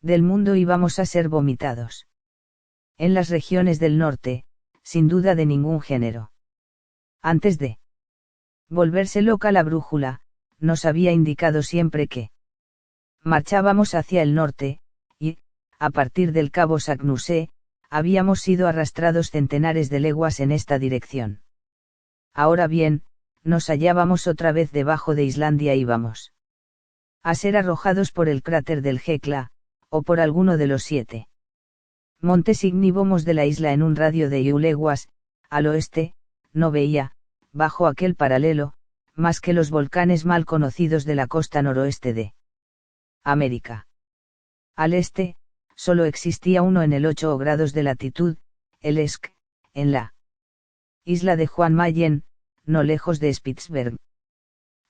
Speaker 1: del mundo íbamos a ser vomitados. En las regiones del norte, sin duda de ningún género. Antes de volverse loca la brújula, nos había indicado siempre que marchábamos hacia el norte, y, a partir del cabo Saknussemm, habíamos sido arrastrados centenares de leguas en esta dirección. Ahora bien, nos hallábamos otra vez debajo de Islandia y íbamos a ser arrojados por el cráter del Hekla, o por alguno de los 7 montes ignívomes de la isla en un radio de leguas. Al oeste, no veía, bajo aquel paralelo, más que los volcanes mal conocidos de la costa noroeste de América. Al este, solo existía uno en el 8 grados de latitud, el Esk, en la isla de Juan Mayen, no lejos de Spitzberg.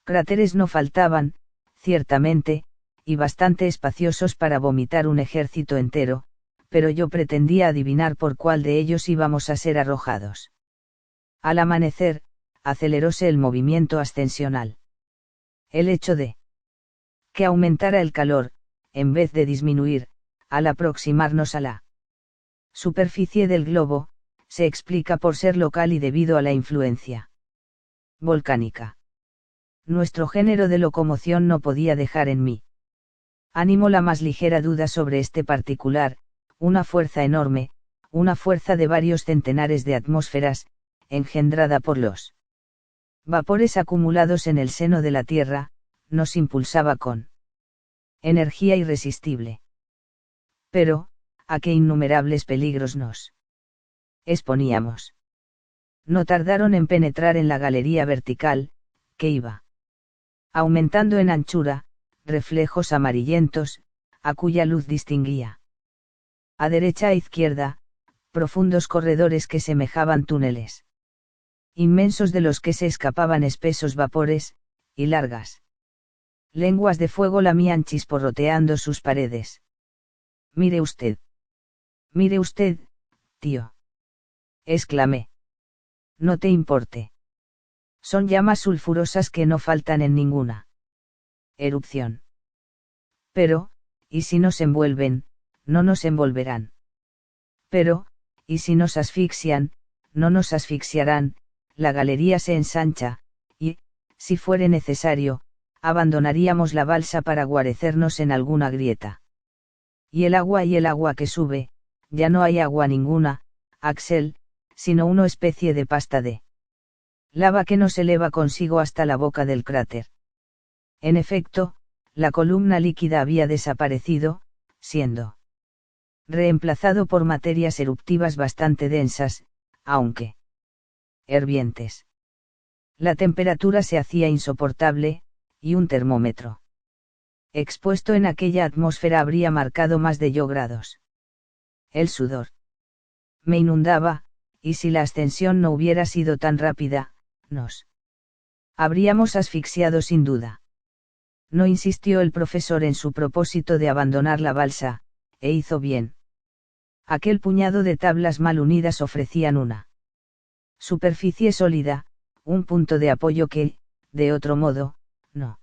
Speaker 1: Cráteres no faltaban, ciertamente, y bastante espaciosos para vomitar un ejército entero, pero yo pretendía adivinar por cuál de ellos íbamos a ser arrojados. Al amanecer, aceleróse el movimiento ascensional. El hecho de que aumentara el calor, en vez de disminuir, al aproximarnos a la superficie del globo, se explica por ser local y debido a la influencia volcánica. Nuestro género de locomoción no podía dejar en mí ánimo la más ligera duda sobre este particular, una fuerza enorme, una fuerza de varios centenares de atmósferas, engendrada por los vapores acumulados en el seno de la Tierra, nos impulsaba con energía irresistible. Pero, ¿a qué innumerables peligros nos exponíamos? No tardaron en penetrar en la galería vertical, que iba aumentando en anchura, reflejos amarillentos, a cuya luz distinguía a derecha e izquierda, profundos corredores que semejaban túneles inmensos de los que se escapaban espesos vapores, y largas lenguas de fuego lamían chisporroteando sus paredes. Mire usted, tío, exclamé. No te importe. Son llamas sulfurosas que no faltan en ninguna erupción. Pero, ¿y si nos envuelven? No nos envolverán. Pero, ¿y si nos asfixian? No nos asfixiarán. La galería se ensancha, y, si fuere necesario, abandonaríamos la balsa para guarecernos en alguna grieta. Y el agua que sube, ya no hay agua ninguna, Axel, sino una especie de pasta de lava que nos eleva consigo hasta la boca del cráter. En efecto, la columna líquida había desaparecido, siendo reemplazado por materias eruptivas bastante densas, aunque hirvientes. La temperatura se hacía insoportable, y un termómetro expuesto en aquella atmósfera habría marcado más de grados. El sudor me inundaba, y si la ascensión no hubiera sido tan rápida, nos habríamos asfixiado sin duda. No insistió el profesor en su propósito de abandonar la balsa, e hizo bien. Aquel puñado de tablas mal unidas ofrecían una superficie sólida, un punto de apoyo que, de otro modo, no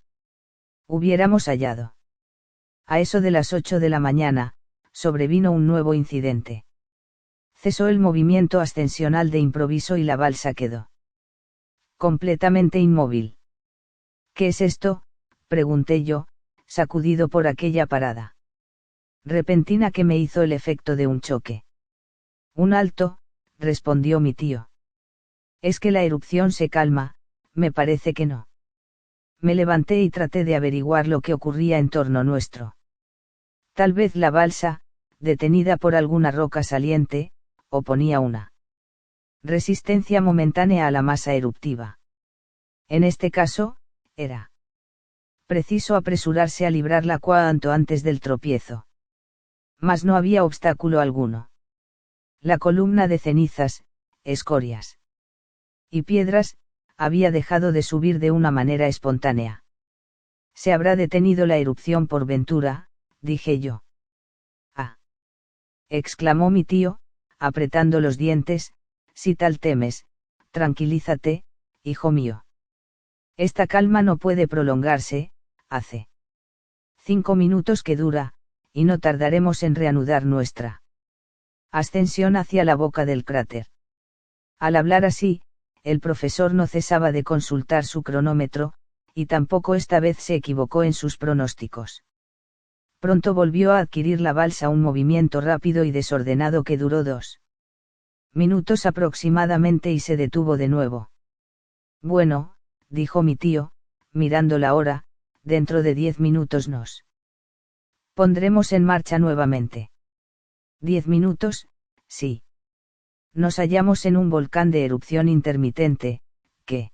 Speaker 1: hubiéramos hallado. A eso de las 8 de la mañana, sobrevino un nuevo incidente. Cesó el movimiento ascensional de improviso y la balsa quedó completamente inmóvil. ¿Qué es esto?, pregunté yo, sacudido por aquella parada repentina que me hizo el efecto de un choque. Un alto, respondió mi tío. Es que la erupción se calma, me parece que no. Me levanté y traté de averiguar lo que ocurría en torno nuestro. Tal vez la balsa, detenida por alguna roca saliente, oponía una resistencia momentánea a la masa eruptiva. En este caso, era preciso apresurarse a librarla cuanto antes del tropiezo. Mas no había obstáculo alguno. La columna de cenizas, escorias y piedras, había dejado de subir de una manera espontánea. ¿Se habrá detenido la erupción por ventura?, dije yo. Ah, exclamó mi tío, apretando los dientes, si tal temes, tranquilízate, hijo mío. Esta calma no puede prolongarse, hace 5 minutos que dura, y no tardaremos en reanudar nuestra ascensión hacia la boca del cráter. Al hablar así, el profesor no cesaba de consultar su cronómetro, y tampoco esta vez se equivocó en sus pronósticos. Pronto volvió a adquirir la balsa un movimiento rápido y desordenado que duró 2 minutos aproximadamente y se detuvo de nuevo. Bueno, dijo mi tío, mirando la hora, dentro de 10 minutos nos pondremos en marcha nuevamente. 10 minutos, sí. Nos hallamos en un volcán de erupción intermitente, que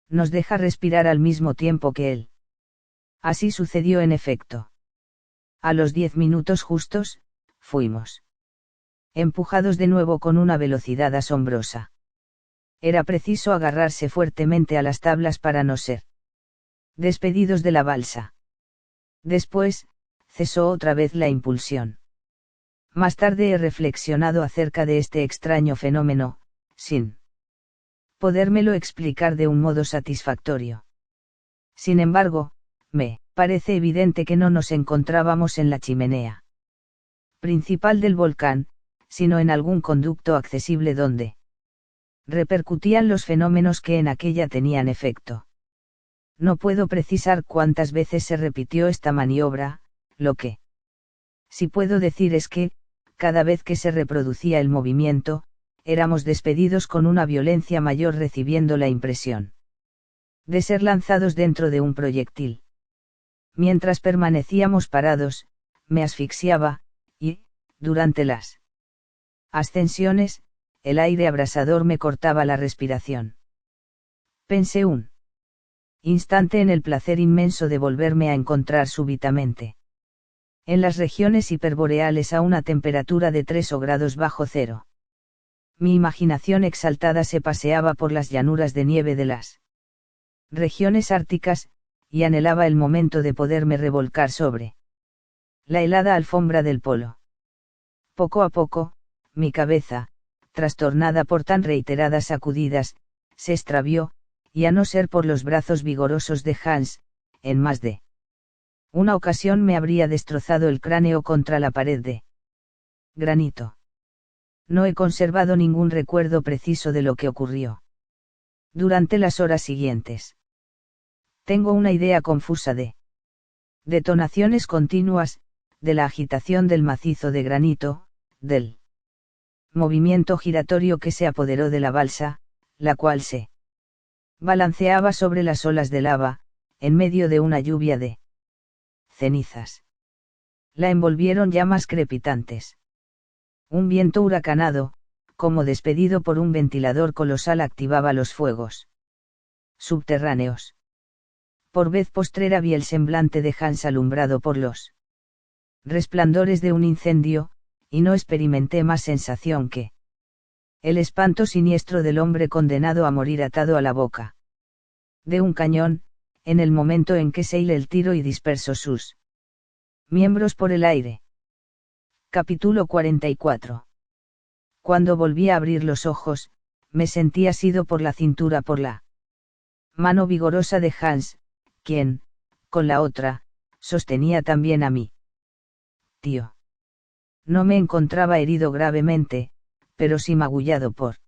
Speaker 1: nos deja respirar al mismo tiempo que él. Así sucedió en efecto. A los 10 minutos justos, fuimos empujados de nuevo con una velocidad asombrosa. Era preciso agarrarse fuertemente a las tablas para no ser despedidos de la balsa. Después, cesó otra vez la impulsión. Más tarde he reflexionado acerca de este extraño fenómeno, sin podérmelo explicar de un modo satisfactorio. Sin embargo, me parece evidente que no nos encontrábamos en la chimenea principal del volcán, sino en algún conducto accesible donde repercutían los fenómenos que en aquella tenían efecto. No puedo precisar cuántas veces se repitió esta maniobra, lo que sí puedo decir es que, cada vez que se reproducía el movimiento, éramos despedidos con una violencia mayor recibiendo la impresión de ser lanzados dentro de un proyectil. Mientras permanecíamos parados, me asfixiaba, y, durante las ascensiones, el aire abrasador me cortaba la respiración. Pensé un instante en el placer inmenso de volverme a encontrar súbitamente en las regiones hiperboreales a una temperatura de 3 grados bajo cero. Mi imaginación exaltada se paseaba por las llanuras de nieve de las regiones árticas, y anhelaba el momento de poderme revolcar sobre la helada alfombra del polo. Poco a poco, mi cabeza, trastornada por tan reiteradas sacudidas, se extravió, y a no ser por los brazos vigorosos de Hans, en más de una ocasión me habría destrozado el cráneo contra la pared de granito. No he conservado ningún recuerdo preciso de lo que ocurrió durante las horas siguientes. Tengo una idea confusa de detonaciones continuas, de la agitación del macizo de granito, del movimiento giratorio que se apoderó de la balsa, la cual se balanceaba sobre las olas de lava, en medio de una lluvia de cenizas. La envolvieron llamas crepitantes. Un viento huracanado, como despedido por un ventilador colosal, activaba los fuegos subterráneos. Por vez postrera vi el semblante de Hans alumbrado por los resplandores de un incendio, y no experimenté más sensación que el espanto siniestro del hombre condenado a morir atado a la boca de un cañón, en el momento en que se hila el tiro y disperso sus miembros por el aire. Capítulo 44. Cuando volví a abrir los ojos, me sentí asido por la cintura por la mano vigorosa de Hans, quien, con la otra, sostenía también a mí. Tío. No me encontraba herido gravemente, pero sí magullado por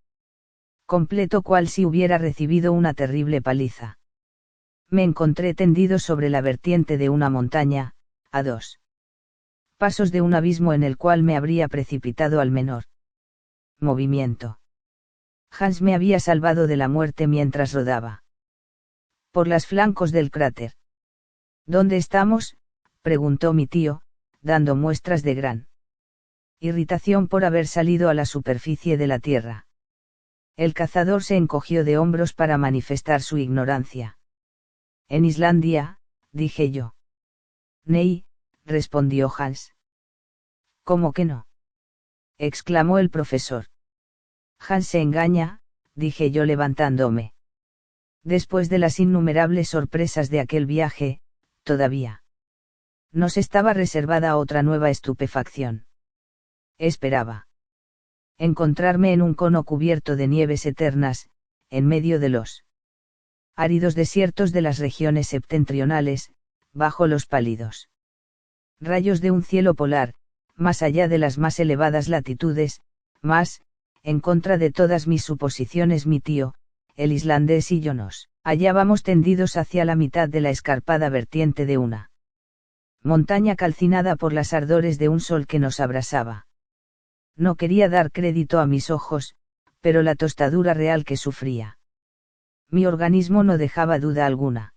Speaker 1: completo, cual si hubiera recibido una terrible paliza. Me encontré tendido sobre la vertiente de una montaña, a 2 pasos de un abismo en el cual me habría precipitado al menor movimiento. Hans me había salvado de la muerte mientras rodaba por los flancos del cráter. ¿Dónde estamos?, preguntó mi tío, dando muestras de gran irritación por haber salido a la superficie de la tierra. El cazador se encogió de hombros para manifestar su ignorancia. En Islandia, dije yo. Nei, respondió Hans. ¿Cómo que no? Exclamó el profesor. Hans se engaña, dije yo levantándome. Después de las innumerables sorpresas de aquel viaje, todavía nos estaba reservada otra nueva estupefacción. Esperaba encontrarme en un cono cubierto de nieves eternas, en medio de los áridos desiertos de las regiones septentrionales, bajo los pálidos rayos de un cielo polar, más allá de las más elevadas latitudes, más, en contra de todas mis suposiciones, mi tío, el islandés y yo nos hallábamos tendidos hacia la mitad de la escarpada vertiente de una montaña calcinada por las ardores de un sol que nos abrasaba. No quería dar crédito a mis ojos, pero la tostadura real que sufría mi organismo no dejaba duda alguna.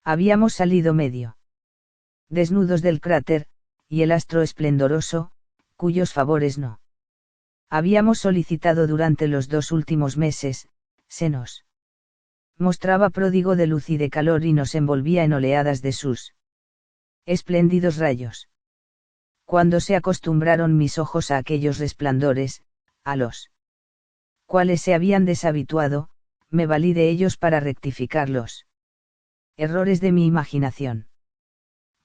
Speaker 1: Habíamos salido medio desnudos del cráter, y el astro esplendoroso, cuyos favores no habíamos solicitado durante los 2 últimos meses, se nos mostraba pródigo de luz y de calor y nos envolvía en oleadas de sus espléndidos rayos. Cuando se acostumbraron mis ojos a aquellos resplandores, a los cuales se habían deshabituado, me valí de ellos para rectificar los errores de mi imaginación.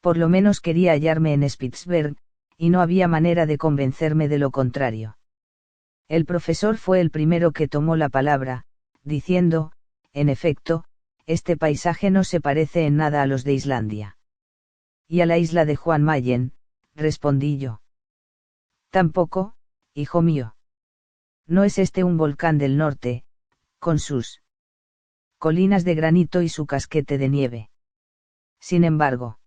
Speaker 1: Por lo menos quería hallarme en Spitsberg, y no había manera de convencerme de lo contrario. El profesor fue el primero que tomó la palabra, diciendo, en efecto, este paisaje no se parece en nada a los de Islandia. Y a la isla de Juan Mayen, respondí yo. Tampoco, hijo mío. No es este un volcán del norte, con sus colinas de granito y su casquete de nieve. Sin embargo.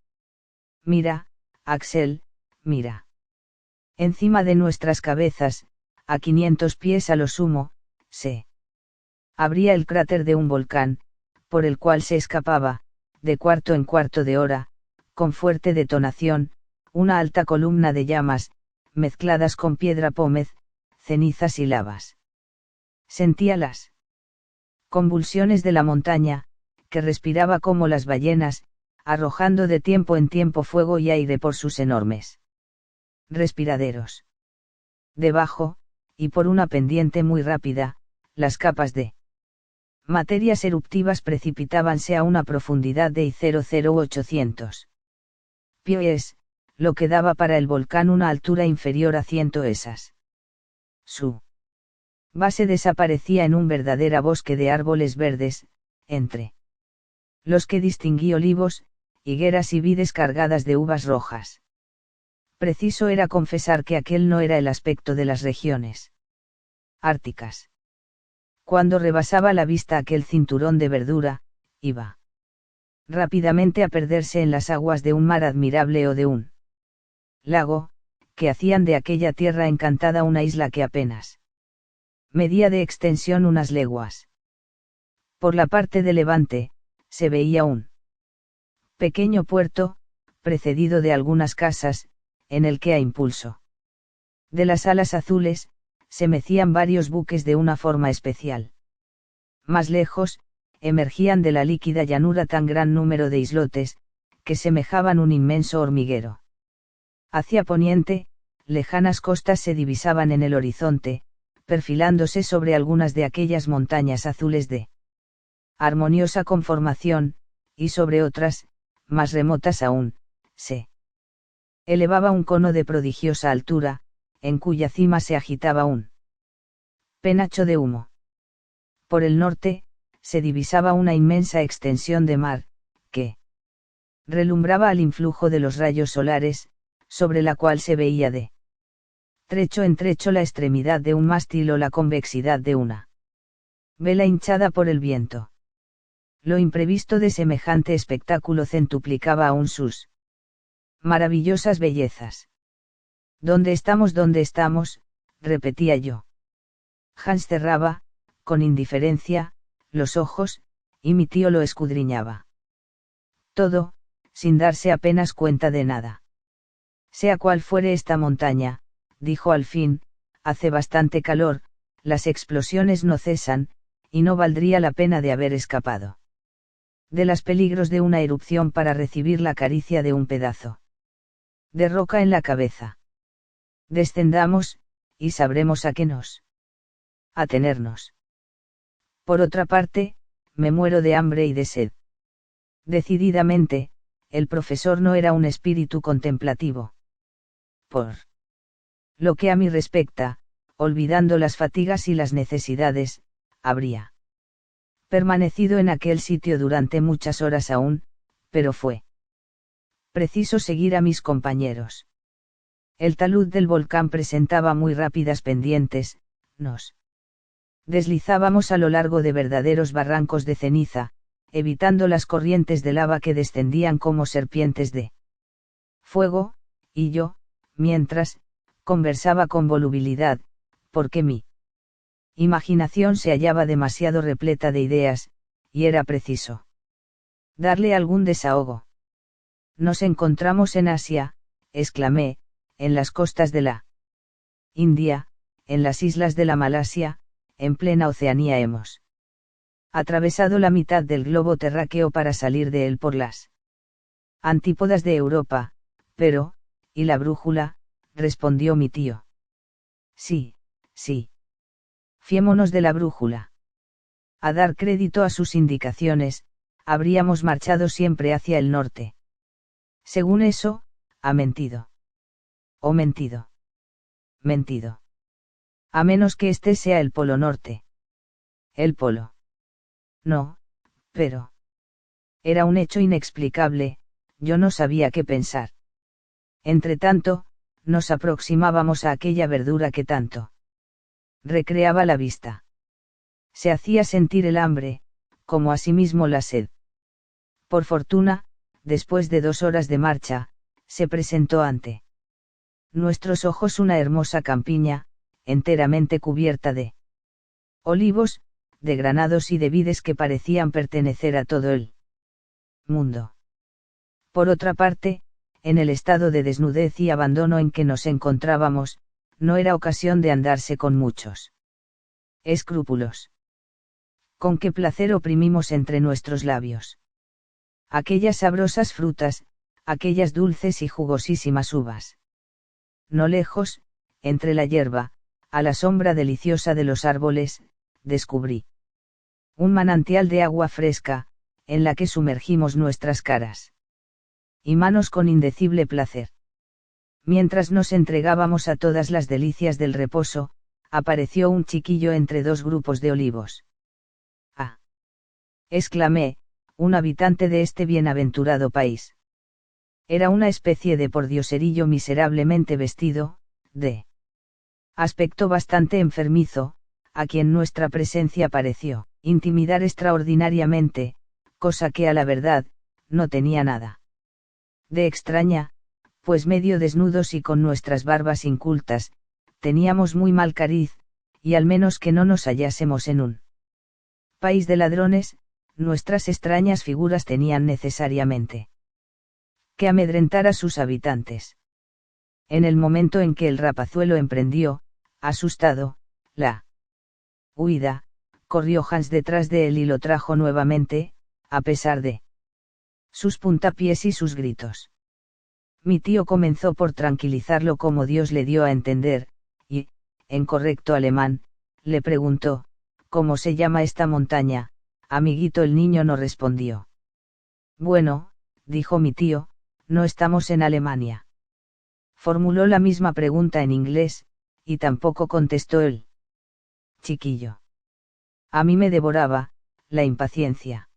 Speaker 1: Mira, Axel, mira. Encima de nuestras cabezas, a 500 pies a lo sumo, se abría el cráter de un volcán, por el cual se escapaba, de cuarto en cuarto de hora, con fuerte detonación, una alta columna de llamas, mezcladas con piedra pómez, cenizas y lavas. Sentía las convulsiones de la montaña, que respiraba como las ballenas, arrojando de tiempo en tiempo fuego y aire por sus enormes respiraderos. Debajo, y por una pendiente muy rápida, las capas de materias eruptivas precipitábanse a una profundidad de 0,0800 pies, lo que daba para el volcán una altura inferior a 100 esas. Su base desaparecía en un verdadero bosque de árboles verdes, entre los que distinguí olivos, higueras y vides cargadas de uvas rojas. Preciso era confesar que aquel no era el aspecto de las regiones árticas. Cuando rebasaba la vista aquel cinturón de verdura, iba rápidamente a perderse en las aguas de un mar admirable o de un lago, que hacían de aquella tierra encantada una isla que apenas medía de extensión unas leguas. Por la parte de levante, se veía un pequeño puerto, precedido de algunas casas, en el que a impulso de las alas azules, se mecían varios buques de una forma especial. Más lejos, emergían de la líquida llanura tan gran número de islotes, que semejaban un inmenso hormiguero. Hacia poniente, lejanas costas se divisaban en el horizonte, perfilándose sobre algunas de aquellas montañas azules de armoniosa conformación, y sobre otras, más remotas aún, se elevaba un cono de prodigiosa altura, en cuya cima se agitaba un penacho de humo. Por el norte, se divisaba una inmensa extensión de mar, que relumbraba al influjo de los rayos solares, sobre la cual se veía de trecho en trecho la extremidad de un mástil o la convexidad de una vela hinchada por el viento. Lo imprevisto de semejante espectáculo centuplicaba aún sus maravillosas bellezas. ¿Dónde estamos? ¿Dónde estamos?, repetía yo. Hans cerraba, con indiferencia, los ojos, y mi tío lo escudriñaba todo, sin darse apenas cuenta de nada. Sea cual fuere esta montaña, dijo al fin, hace bastante calor, las explosiones no cesan, y no valdría la pena de haber escapado de los peligros de una erupción para recibir la caricia de un pedazo de roca en la cabeza. Descendamos, y sabremos a qué nos atenernos. Por otra parte, me muero de hambre y de sed. Decididamente, el profesor no era un espíritu contemplativo. Por lo que a mí respecta, olvidando las fatigas y las necesidades, habría permanecido en aquel sitio durante muchas horas aún, pero fue preciso seguir a mis compañeros. El talud del volcán presentaba muy rápidas pendientes, nos deslizábamos a lo largo de verdaderos barrancos de ceniza, evitando las corrientes de lava que descendían como serpientes de fuego, y yo, mientras, conversaba con volubilidad, porque mi imaginación se hallaba demasiado repleta de ideas, y era preciso darle algún desahogo. Nos encontramos en Asia, exclamé, en las costas de la India, en las islas de la Malasia, en plena Oceanía hemos atravesado la mitad del globo terráqueo para salir de él por las antípodas de Europa, pero, ¿y la brújula?, respondió mi tío. Sí, sí. Fiémonos de la brújula. A dar crédito a sus indicaciones, habríamos marchado siempre hacia el norte. Según eso, ha mentido. ¿O mentido? Mentido. A menos que este sea el polo norte. El polo. No, pero. Era un hecho inexplicable, yo no sabía qué pensar. Entretanto, nos aproximábamos a aquella verdura que tanto recreaba la vista. Se hacía sentir el hambre, como asimismo la sed. Por fortuna, después de 2 horas de marcha, se presentó ante nuestros ojos una hermosa campiña, enteramente cubierta de olivos, de granados y de vides que parecían pertenecer a todo el mundo. Por otra parte, en el estado de desnudez y abandono en que nos encontrábamos, no era ocasión de andarse con muchos escrúpulos. Con qué placer oprimimos entre nuestros labios aquellas sabrosas frutas, aquellas dulces y jugosísimas uvas. No lejos, entre la hierba, a la sombra deliciosa de los árboles, descubrí un manantial de agua fresca, en la que sumergimos nuestras caras y manos con indecible placer. Mientras nos entregábamos a todas las delicias del reposo, apareció un chiquillo entre 2 grupos de olivos. ¡Ah!, exclamé, un habitante de este bienaventurado país. Era una especie de pordioserillo miserablemente vestido, de aspecto bastante enfermizo, a quien nuestra presencia pareció intimidar extraordinariamente, cosa que a la verdad, no tenía nada de extraña, pues medio desnudos y con nuestras barbas incultas, teníamos muy mal cariz, y al menos que no nos hallásemos en un país de ladrones, nuestras extrañas figuras tenían necesariamente que amedrentar a sus habitantes. En el momento en que el rapazuelo emprendió, asustado, la huida, corrió Hans detrás de él y lo trajo nuevamente, a pesar de sus puntapiés y sus gritos. Mi tío comenzó por tranquilizarlo como Dios le dio a entender, y, en correcto alemán, le preguntó, ¿cómo se llama esta montaña, amiguito? El niño no respondió. Bueno, dijo mi tío, no estamos en Alemania. Formuló la misma pregunta en inglés, y tampoco contestó el chiquillo. A mí me devoraba la impaciencia.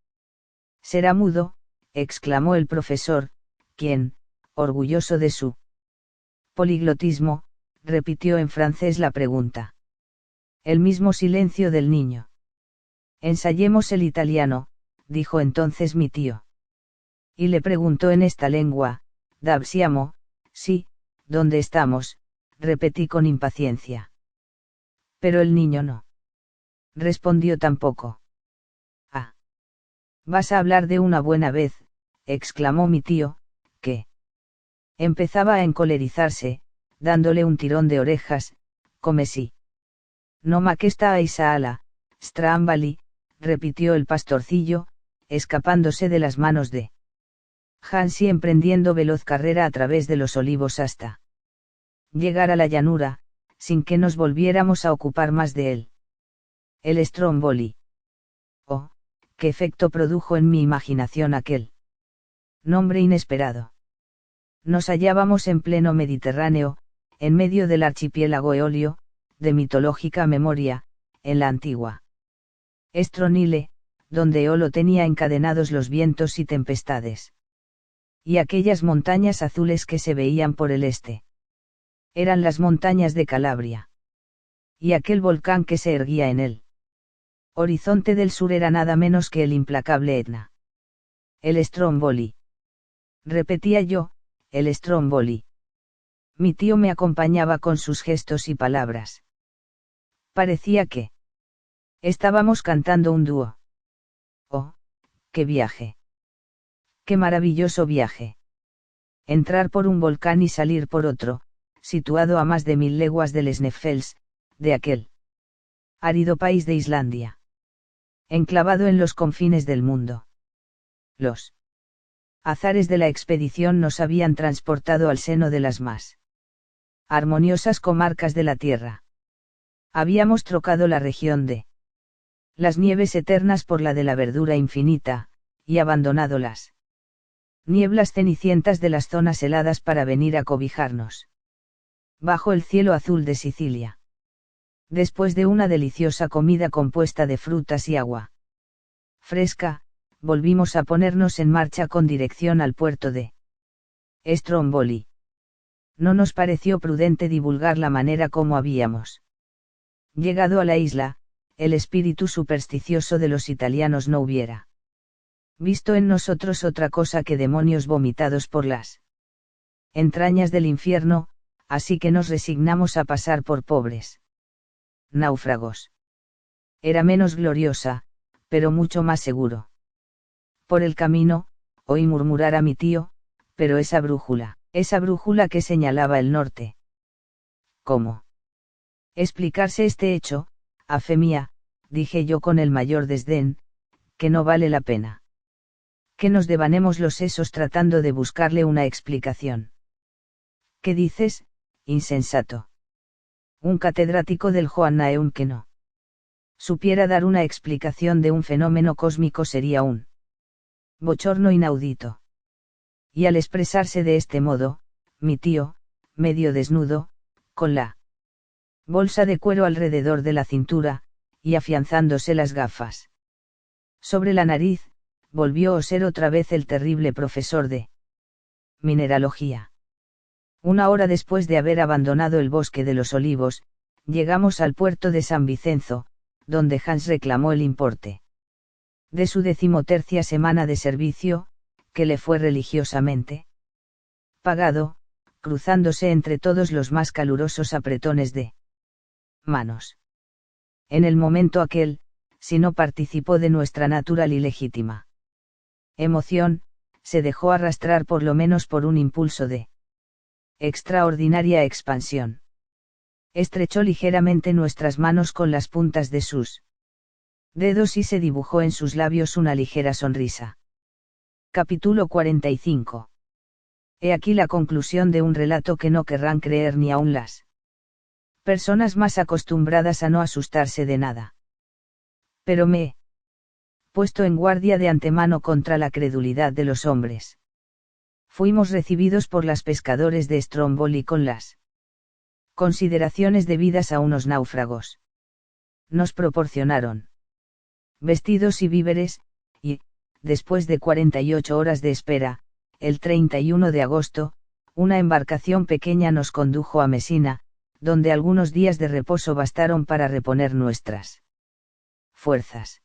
Speaker 1: Será mudo, exclamó el profesor, quien, orgulloso de su poliglotismo, repitió en francés la pregunta. El mismo silencio del niño. Ensayemos el italiano, dijo entonces mi tío. Y le preguntó en esta lengua, «Dove siamo?» Sí, ¿dónde estamos?, repetí con impaciencia. Pero el niño no respondió tampoco. «Ah. Vas a hablar de una buena vez», exclamó mi tío, «¿qué Empezaba a encolerizarse, dándole un tirón de orejas, come sí. No ma que está a Isaala, Strambali, repitió el pastorcillo, escapándose de las manos de Hans y emprendiendo veloz carrera a través de los olivos hasta llegar a la llanura, sin que nos volviéramos a ocupar más de él. El Stromboli. Oh, qué efecto produjo en mi imaginación aquel nombre inesperado. Nos hallábamos en pleno Mediterráneo, en medio del archipiélago eolio, de mitológica memoria, en la antigua Estronile, donde Eolo tenía encadenados los vientos y tempestades. Y aquellas montañas azules que se veían por el este. Eran las montañas de Calabria. Y aquel volcán que se erguía en el horizonte del sur era nada menos que el implacable Etna. El Stromboli. Repetía yo, el Stromboli. Mi tío me acompañaba con sus gestos y palabras. Parecía que estábamos cantando un dúo. Oh, qué viaje. Qué maravilloso viaje. Entrar por un volcán y salir por otro, situado a más de 1000 leguas del Sneffels, de aquel árido país de Islandia. Enclavado en los confines del mundo. Los azares de la expedición nos habían transportado al seno de las más armoniosas comarcas de la tierra. Habíamos trocado la región de las nieves eternas por la de la verdura infinita, y abandonado las nieblas cenicientas de las zonas heladas para venir a cobijarnos bajo el cielo azul de Sicilia. Después de una deliciosa comida compuesta de frutas y agua fresca, volvimos a ponernos en marcha con dirección al puerto de Stromboli. No nos pareció prudente divulgar la manera como habíamos llegado a la isla, el espíritu supersticioso de los italianos no hubiera visto en nosotros otra cosa que demonios vomitados por las entrañas del infierno, así que nos resignamos a pasar por pobres náufragos. Era menos gloriosa, pero mucho más seguro. Por el camino, oí murmurar a mi tío, pero esa brújula que señalaba el norte. ¿Cómo explicarse este hecho? A fe mía, dije yo con el mayor desdén, que no vale la pena que nos devanemos los sesos tratando de buscarle una explicación. ¿Qué dices, insensato? Un catedrático del Johannaeum que no supiera dar una explicación de un fenómeno cósmico sería un bochorno inaudito. Y al expresarse de este modo, mi tío, medio desnudo, con la bolsa de cuero alrededor de la cintura, y afianzándose las gafas sobre la nariz, volvió a ser otra vez el terrible profesor de mineralogía. Una hora después de haber abandonado el bosque de los olivos, llegamos al puerto de San Vicenzo, donde Hans reclamó el importe de su 13ª semana de servicio, que le fue religiosamente pagado, cruzándose entre todos los más calurosos apretones de manos. En el momento aquel, si no participó de nuestra natural y legítima emoción, se dejó arrastrar por lo menos por un impulso de extraordinaria expansión. Estrechó ligeramente nuestras manos con las puntas de sus dedos y se dibujó en sus labios una ligera sonrisa. Capítulo 45. He aquí la conclusión de un relato que no querrán creer ni aun las personas más acostumbradas a no asustarse de nada. Pero me he puesto en guardia de antemano contra la credulidad de los hombres. Fuimos recibidos por las pescadores de Stromboli con las consideraciones debidas a unos náufragos. Nos proporcionaron vestidos y víveres, y, después de 48 horas de espera, el 31 de agosto, una embarcación pequeña nos condujo a Mesina, donde algunos días de reposo bastaron para reponer nuestras fuerzas.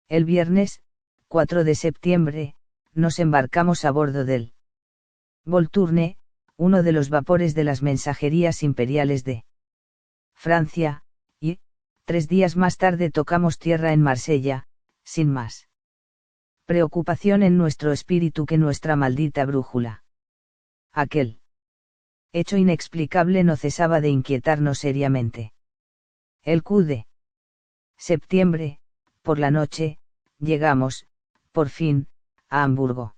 Speaker 1: El viernes, 4 de septiembre, nos embarcamos a bordo del Volturne, uno de los vapores de las mensajerías imperiales de Francia, y, 3 días más tarde tocamos tierra en Marsella, sin más preocupación en nuestro espíritu que nuestra maldita brújula. Aquel hecho inexplicable no cesaba de inquietarnos seriamente. El Q de septiembre, por la noche, llegamos, por fin, a Hamburgo.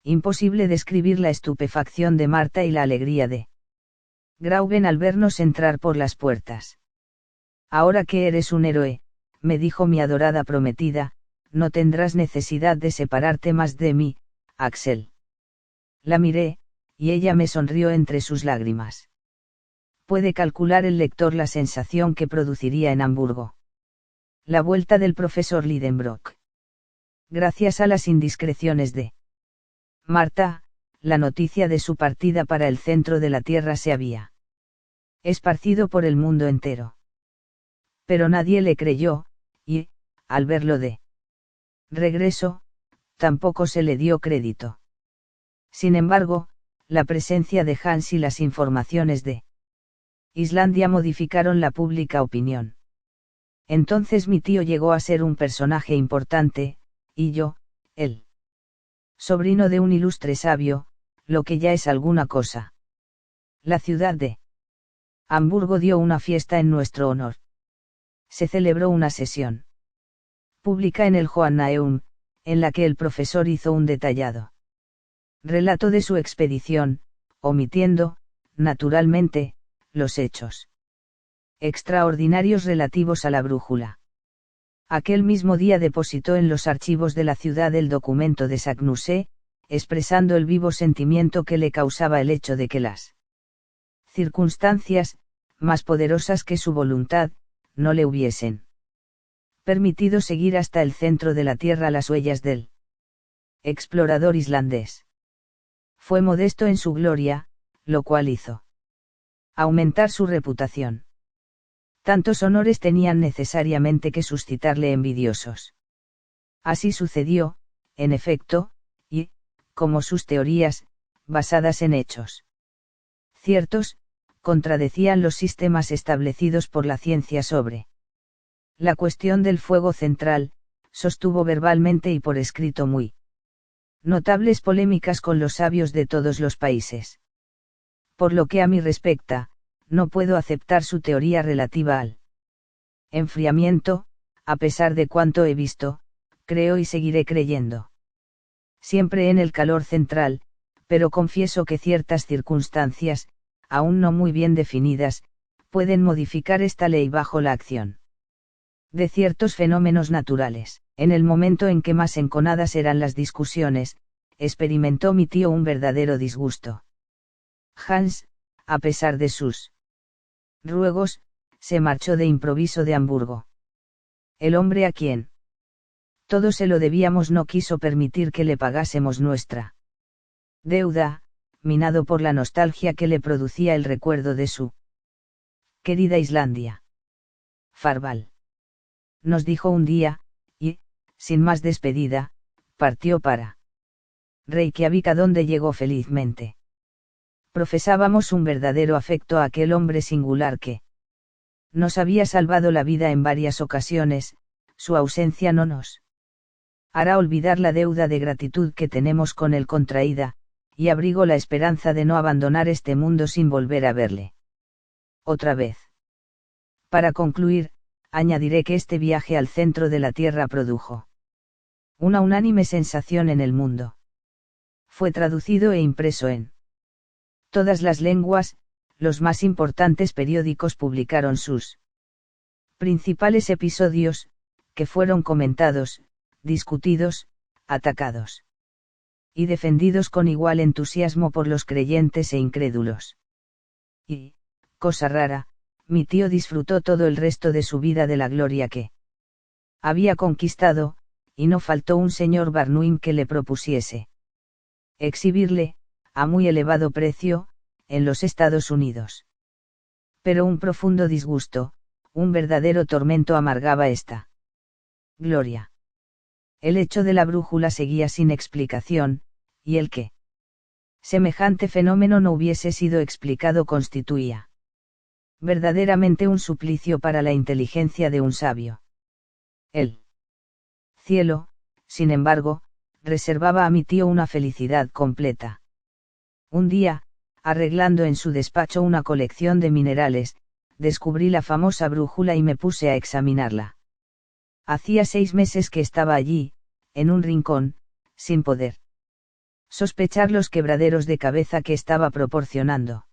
Speaker 1: Imposible describir la estupefacción de Marta y la alegría de Grauben al vernos entrar por las puertas. Ahora que eres un héroe, me dijo mi adorada prometida, no tendrás necesidad de separarte más de mí, Axel. La miré, y ella me sonrió entre sus lágrimas. Puede calcular el lector la sensación que produciría en Hamburgo. La vuelta del profesor Lidenbrock. Gracias a las indiscreciones de Marta, la noticia de su partida para el centro de la Tierra se había esparcido por el mundo entero. Pero nadie le creyó, y, al verlo de regreso, tampoco se le dio crédito. Sin embargo, la presencia de Hans y las informaciones de Islandia modificaron la pública opinión. Entonces mi tío llegó a ser un personaje importante, y yo, el sobrino de un ilustre sabio, lo que ya es alguna cosa. La ciudad de Hamburgo dio una fiesta en nuestro honor. Se celebró una sesión pública en el Johannaeum, en la que el profesor hizo un detallado relato de su expedición, omitiendo, naturalmente, los hechos extraordinarios relativos a la brújula. Aquel mismo día depositó en los archivos de la ciudad el documento de Saknussemm, expresando el vivo sentimiento que le causaba el hecho de que las circunstancias, más poderosas que su voluntad, no le hubiesen permitido seguir hasta el centro de la Tierra las huellas del explorador islandés. Fue modesto en su gloria, lo cual hizo aumentar su reputación. Tantos honores tenían necesariamente que suscitarle envidiosos. Así sucedió, en efecto, y, como sus teorías, basadas en hechos ciertos, contradecían los sistemas establecidos por la ciencia sobre la cuestión del fuego central, sostuvo verbalmente y por escrito muy notables polémicas con los sabios de todos los países. Por lo que a mí respecta, no puedo aceptar su teoría relativa al enfriamiento, a pesar de cuanto he visto, creo y seguiré creyendo siempre en el calor central, pero confieso que ciertas circunstancias, aún no muy bien definidas, pueden modificar esta ley bajo la acción de ciertos fenómenos naturales. En el momento en que más enconadas eran las discusiones, experimentó mi tío un verdadero disgusto. Hans, a pesar de sus ruegos, se marchó de improviso de Hamburgo. El hombre a quien todo se lo debíamos no quiso permitir que le pagásemos nuestra deuda, minado por la nostalgia que le producía el recuerdo de su querida Islandia. Farval. Nos dijo un día, y, sin más despedida, partió para Reykjavik, a donde llegó felizmente. Profesábamos un verdadero afecto a aquel hombre singular que nos había salvado la vida en varias ocasiones. Su ausencia no nos hará olvidar la deuda de gratitud que tenemos con él contraída, y abrigo la esperanza de no abandonar este mundo sin volver a verle otra vez. Para concluir, añadiré que este viaje al centro de la Tierra produjo una unánime sensación en el mundo. Fue traducido e impreso en todas las lenguas, los más importantes periódicos publicaron sus principales episodios, que fueron comentados, discutidos, atacados y defendidos con igual entusiasmo por los creyentes e incrédulos. Y, cosa rara, mi tío disfrutó todo el resto de su vida de la gloria que había conquistado, y no faltó un señor Barnum que le propusiese exhibirle, a muy elevado precio, en los Estados Unidos. Pero un profundo disgusto, un verdadero tormento amargaba esta gloria. El hecho de la brújula seguía sin explicación, y el que semejante fenómeno no hubiese sido explicado constituía verdaderamente un suplicio para la inteligencia de un sabio. El cielo, sin embargo, reservaba a mi tío una felicidad completa. Un día, arreglando en su despacho una colección de minerales, descubrí la famosa brújula y me puse a examinarla. Hacía 6 meses que estaba allí, en un rincón, sin poder sospechar los quebraderos de cabeza que estaba proporcionando.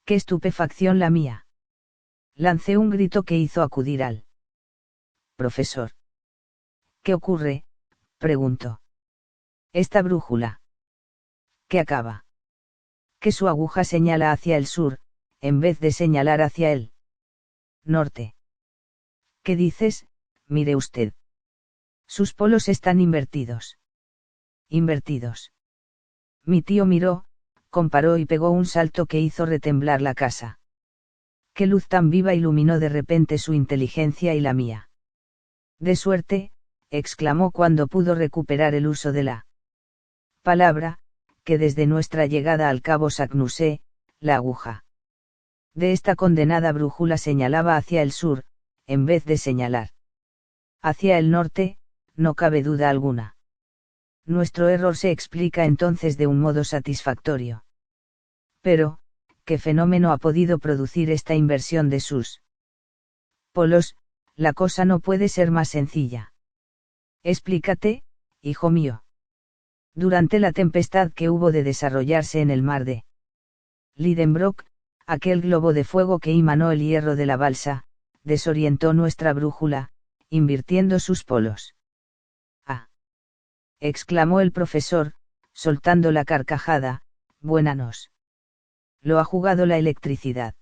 Speaker 1: ¡Qué estupefacción la mía! Lancé un grito que hizo acudir al profesor. ¿Qué ocurre?, preguntó. Esta brújula. ¿Qué acaba? Que su aguja señala hacia el sur, en vez de señalar hacia el norte. ¿Qué dices? Mire usted. Sus polos están invertidos. Invertidos. Mi tío miró, comparó y pegó un salto que hizo retemblar la casa. Qué luz tan viva iluminó de repente su inteligencia y la mía. De suerte, exclamó cuando pudo recuperar el uso de la palabra, que desde nuestra llegada al cabo Saknussemm, la aguja de esta condenada brújula señalaba hacia el sur, en vez de señalar hacia el norte, no cabe duda alguna. Nuestro error se explica entonces de un modo satisfactorio. Pero, ¿qué fenómeno ha podido producir esta inversión de sus polos? La cosa no puede ser más sencilla. Explícate, hijo mío. Durante la tempestad que hubo de desarrollarse en el mar de Lidenbrock, aquel globo de fuego que emanó el hierro de la balsa, desorientó nuestra brújula, invirtiendo sus polos. ¡Ah!, exclamó el profesor, soltando la carcajada, buena nos lo ha jugado la electricidad.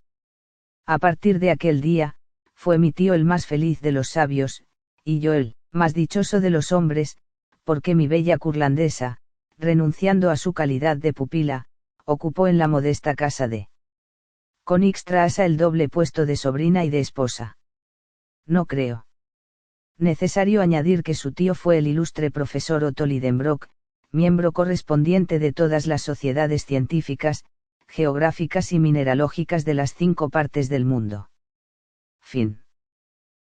Speaker 1: A partir de aquel día, fue mi tío el más feliz de los sabios, y yo el más dichoso de los hombres, porque mi bella curlandesa, renunciando a su calidad de pupila, ocupó en la modesta casa de Königsstraße el doble puesto de sobrina y de esposa. No creo necesario añadir que su tío fue el ilustre profesor Otto Lidenbrock, miembro correspondiente de todas las sociedades científicas, geográficas y mineralógicas de las 5 partes del mundo. Fin.